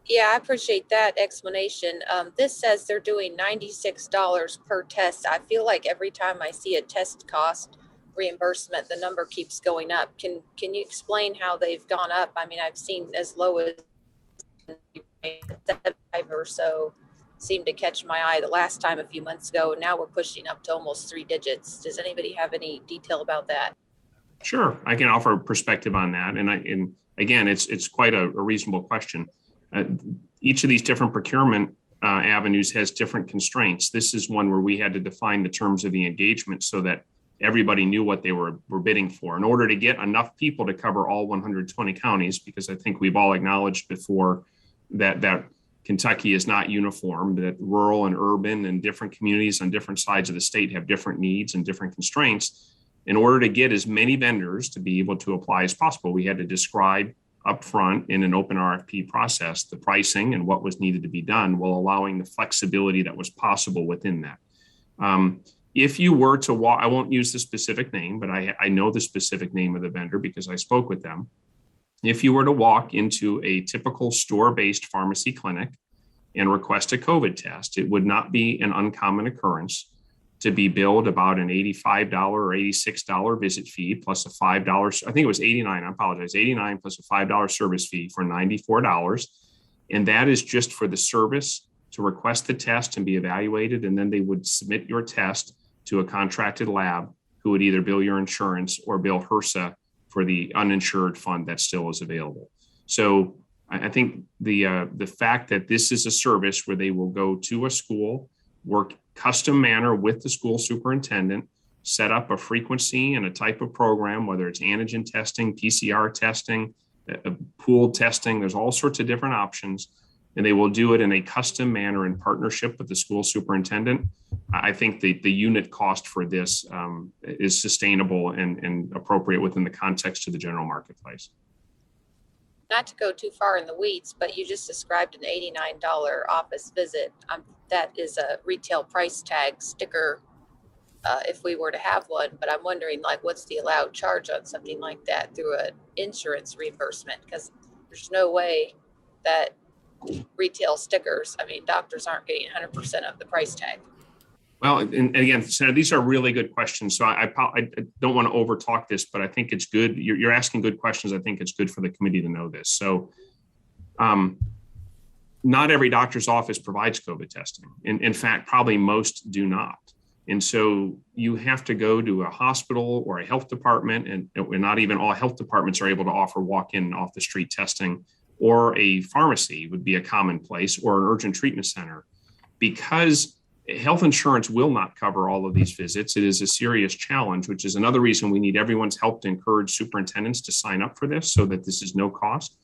Yeah, I appreciate that explanation. This says they're doing $96 per test. I feel like every time I see a test cost reimbursement, the number keeps going up. Can you explain how they've gone up? I mean, I've seen as low as 5 or so seemed to catch my eye the last time a few months ago. Now we're pushing up to almost 3 digits. Does anybody have any detail about that? Sure, I can offer perspective on that. And again, it's quite a reasonable question. Each of these different procurement avenues has different constraints. This is one where we had to define the terms of the engagement so that everybody knew what they were bidding for in order to get enough people to cover all 120 counties, because I think we've all acknowledged before that Kentucky is not uniform, that rural and urban and different communities on different sides of the state have different needs and different constraints. In order to get as many vendors to be able to apply as possible, we had to describe upfront in an open RFP process the pricing and what was needed to be done, while allowing the flexibility that was possible within that. If you were to walk, I won't use the specific name, but I know the specific name of the vendor because I spoke with them. If you were to walk into a typical store-based pharmacy clinic and request a COVID test, it would not be an uncommon occurrence to be billed about an $85 or $86 visit fee plus a $5, I think it was $89, I apologize, $89 plus a $5 service fee for $94. And that is just for the service to request the test and be evaluated. And then they would submit your test to a contracted lab who would either bill your insurance or bill HRSA for the uninsured fund that still is available. So I think the fact that this is a service where they will go to a school, work custom manner with the school superintendent, set up a frequency and a type of program, whether it's antigen testing, PCR testing, pooled testing, there's all sorts of different options, and they will do it in a custom manner in partnership with the school superintendent. I think the unit cost for this is sustainable and appropriate within the context of the general marketplace. Not to go too far in the weeds, but you just described an $89 office visit. That is a retail price tag sticker if we were to have one, but I'm wondering what's the allowed charge on something like that through an insurance reimbursement? Because there's no way that retail stickers, doctors aren't getting 100% of the price tag. Well, and again, Senator, these are really good questions. So I don't want to overtalk this, but I think it's good. You're asking good questions. I think it's good for the committee to know this. So not every doctor's office provides COVID testing. In fact, probably most do not. And so you have to go to a hospital or a health department, and not even all health departments are able to offer walk-in and off-the-street testing, or a pharmacy would be a common place, or an urgent treatment center. Because health insurance will not cover all of these visits, it is a serious challenge, which is another reason we need everyone's help to encourage superintendents to sign up for this so that this is no cost.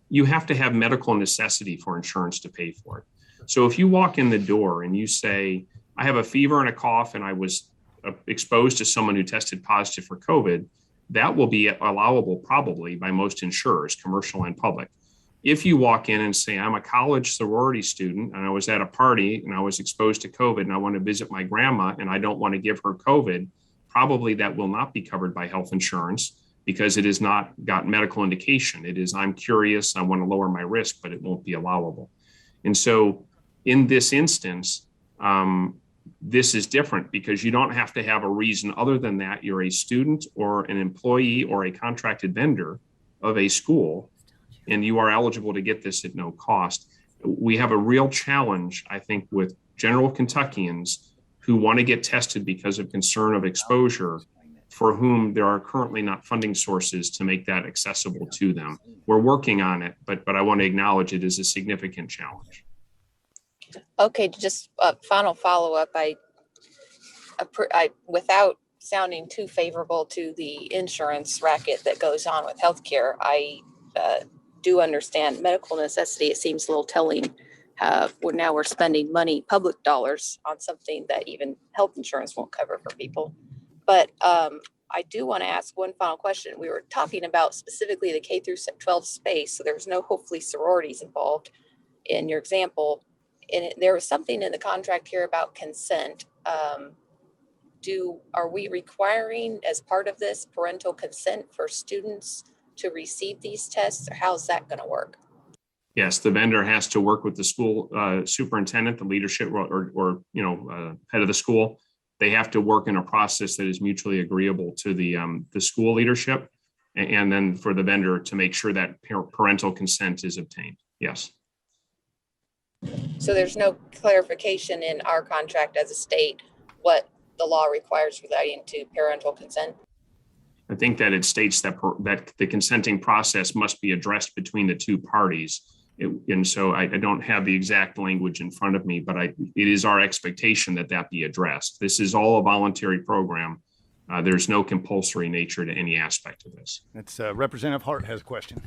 You have to have medical necessity for insurance to pay for it. So if you walk in the door and you say, I have a fever and a cough and I was exposed to someone who tested positive for COVID, that will be allowable probably by most insurers, commercial and public. If you walk in and say, I'm a college sorority student and I was at a party and I was exposed to COVID and I want to visit my grandma and I don't want to give her COVID, probably that will not be covered by health insurance because it has not got medical indication. It is, I'm curious, I want to lower my risk, but it won't be allowable. And so in this instance, this is different because you don't have to have a reason other than that you're a student or an employee or a contracted vendor of a school, and you are eligible to get this at no cost. We have a real challenge, I think, with general Kentuckians who want to get tested because of concern of exposure, for whom there are currently not funding sources to make that accessible to them. We're working on it, but I want to acknowledge it is a significant challenge. Okay, just a final follow-up. I, without sounding too favorable to the insurance racket that goes on with healthcare, I do understand medical necessity. It seems a little telling. We're spending money, public dollars, on something that even health insurance won't cover for people. But I do want to ask one final question. We were talking about specifically the K through 12 space, so there's no hopefully sororities involved in your example. And there was something in the contract here about consent. Are we requiring as part of this parental consent for students to receive these tests, or how's that going to work? Yes, the vendor has to work with the school superintendent, the leadership, or head of the school. They have to work in a process that is mutually agreeable to the school leadership, and then for the vendor to make sure that parental consent is obtained. Yes. So there's no clarification in our contract as a state what the law requires relating to parental consent? I think that it states that the consenting process must be addressed between the two parties. And so I don't have the exact language in front of me, but it is our expectation that be addressed. This is all a voluntary program. There's no compulsory nature to any aspect of this. That's Representative Hart has a question.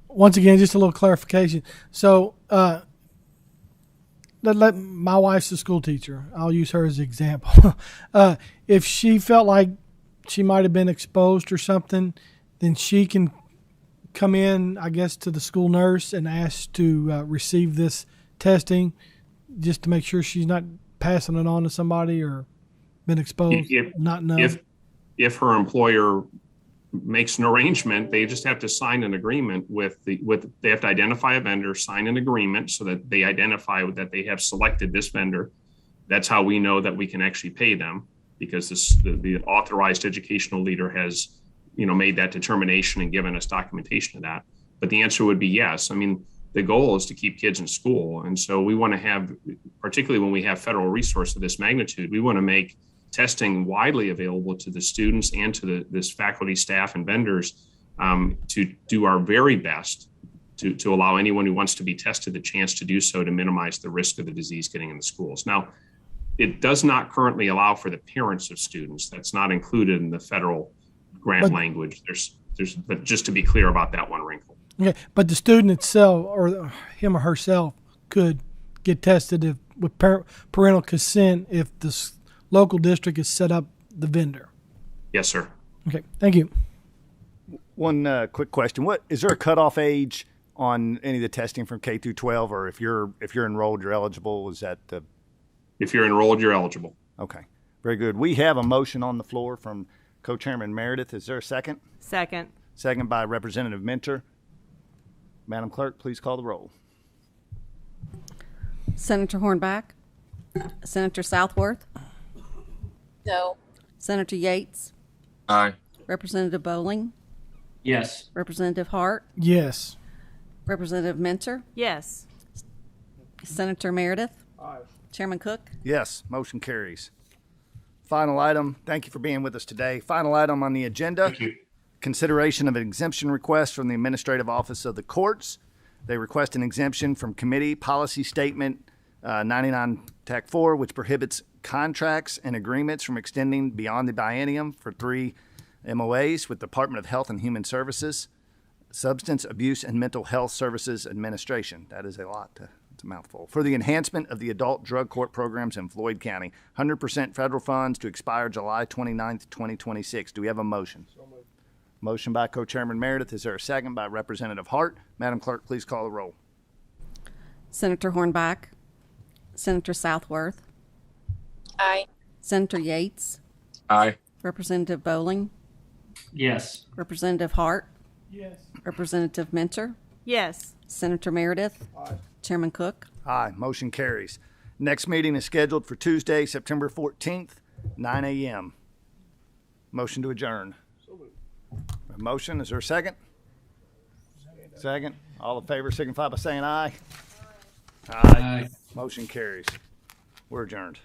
Once again, just a little clarification. So let my wife's a school teacher. I'll use her as an example. If she felt like she might have been exposed or something, then she can come in, I guess, to the school nurse and ask to receive this testing just to make sure she's not passing it on to somebody or been exposed. If her employer makes an arrangement, they just have to sign an agreement they have to identify a vendor, sign an agreement so that they identify that they have selected this vendor. That's how we know that we can actually pay them, because the authorized educational leader has made that determination and given us documentation of that. But the answer would be yes. I mean, the goal is to keep kids in school. And so we want to have, particularly when we have federal resource of this magnitude, we want to make testing widely available to the students and to this faculty, staff, and vendors to do our very best to allow anyone who wants to be tested the chance to do so to minimize the risk of the disease getting in the schools. Now, it does not currently allow for the parents of students. That's not included in the federal grant language. But just to be clear about that one wrinkle. Okay, but the student itself or him or herself could get tested with parental consent if the local district has set up the vendor. Yes, sir. Okay, thank you. One quick question: is there a cutoff age on any of the testing from K through 12, or if you're enrolled, you're eligible? Is that the? If you're enrolled, you're eligible. Okay, very good. We have a motion on the floor from Co-Chairman Meredith. Is there a second? Second. Second by Representative Minter. Madam Clerk, please call the roll. Senator Hornback, Senator Southworth, No. Senator Yates, Aye. Representative Bowling, Yes. Representative Hart, Yes. Representative Mentor, Yes. Senator Meredith, Chairman Cook. Yes, motion carries. Final item, thank you for being with us today. Final item on the agenda. Thank you. Consideration of an exemption request from the Administrative Office of the Courts. They request an exemption from Committee Policy Statement 99 TAC 4, which prohibits contracts and agreements from extending beyond the biennium for 3 MOAs with Department of Health and Human Services, Substance Abuse and Mental Health Services Administration. That is a lot. It's a mouthful. For the enhancement of the adult drug court programs in Floyd County, 100% federal funds to expire July 29th, 2026. Do we have a motion? Motion by Co-Chairman Meredith. Is there a second by Representative Hart? Madam Clerk, please call the roll. Senator Hornback, Senator Southworth, Aye. Senator Yates, Aye. Representative Bowling, Yes. Representative Hart, Yes. Representative Mentor, Yes. Senator Meredith, Chairman Cook. Aye, motion carries. Next meeting is scheduled for Tuesday, September 14th, 9 a.m. Motion to adjourn. A motion, is there a second? Second. All in favor signify by saying aye. Aye. Motion carries. We're adjourned.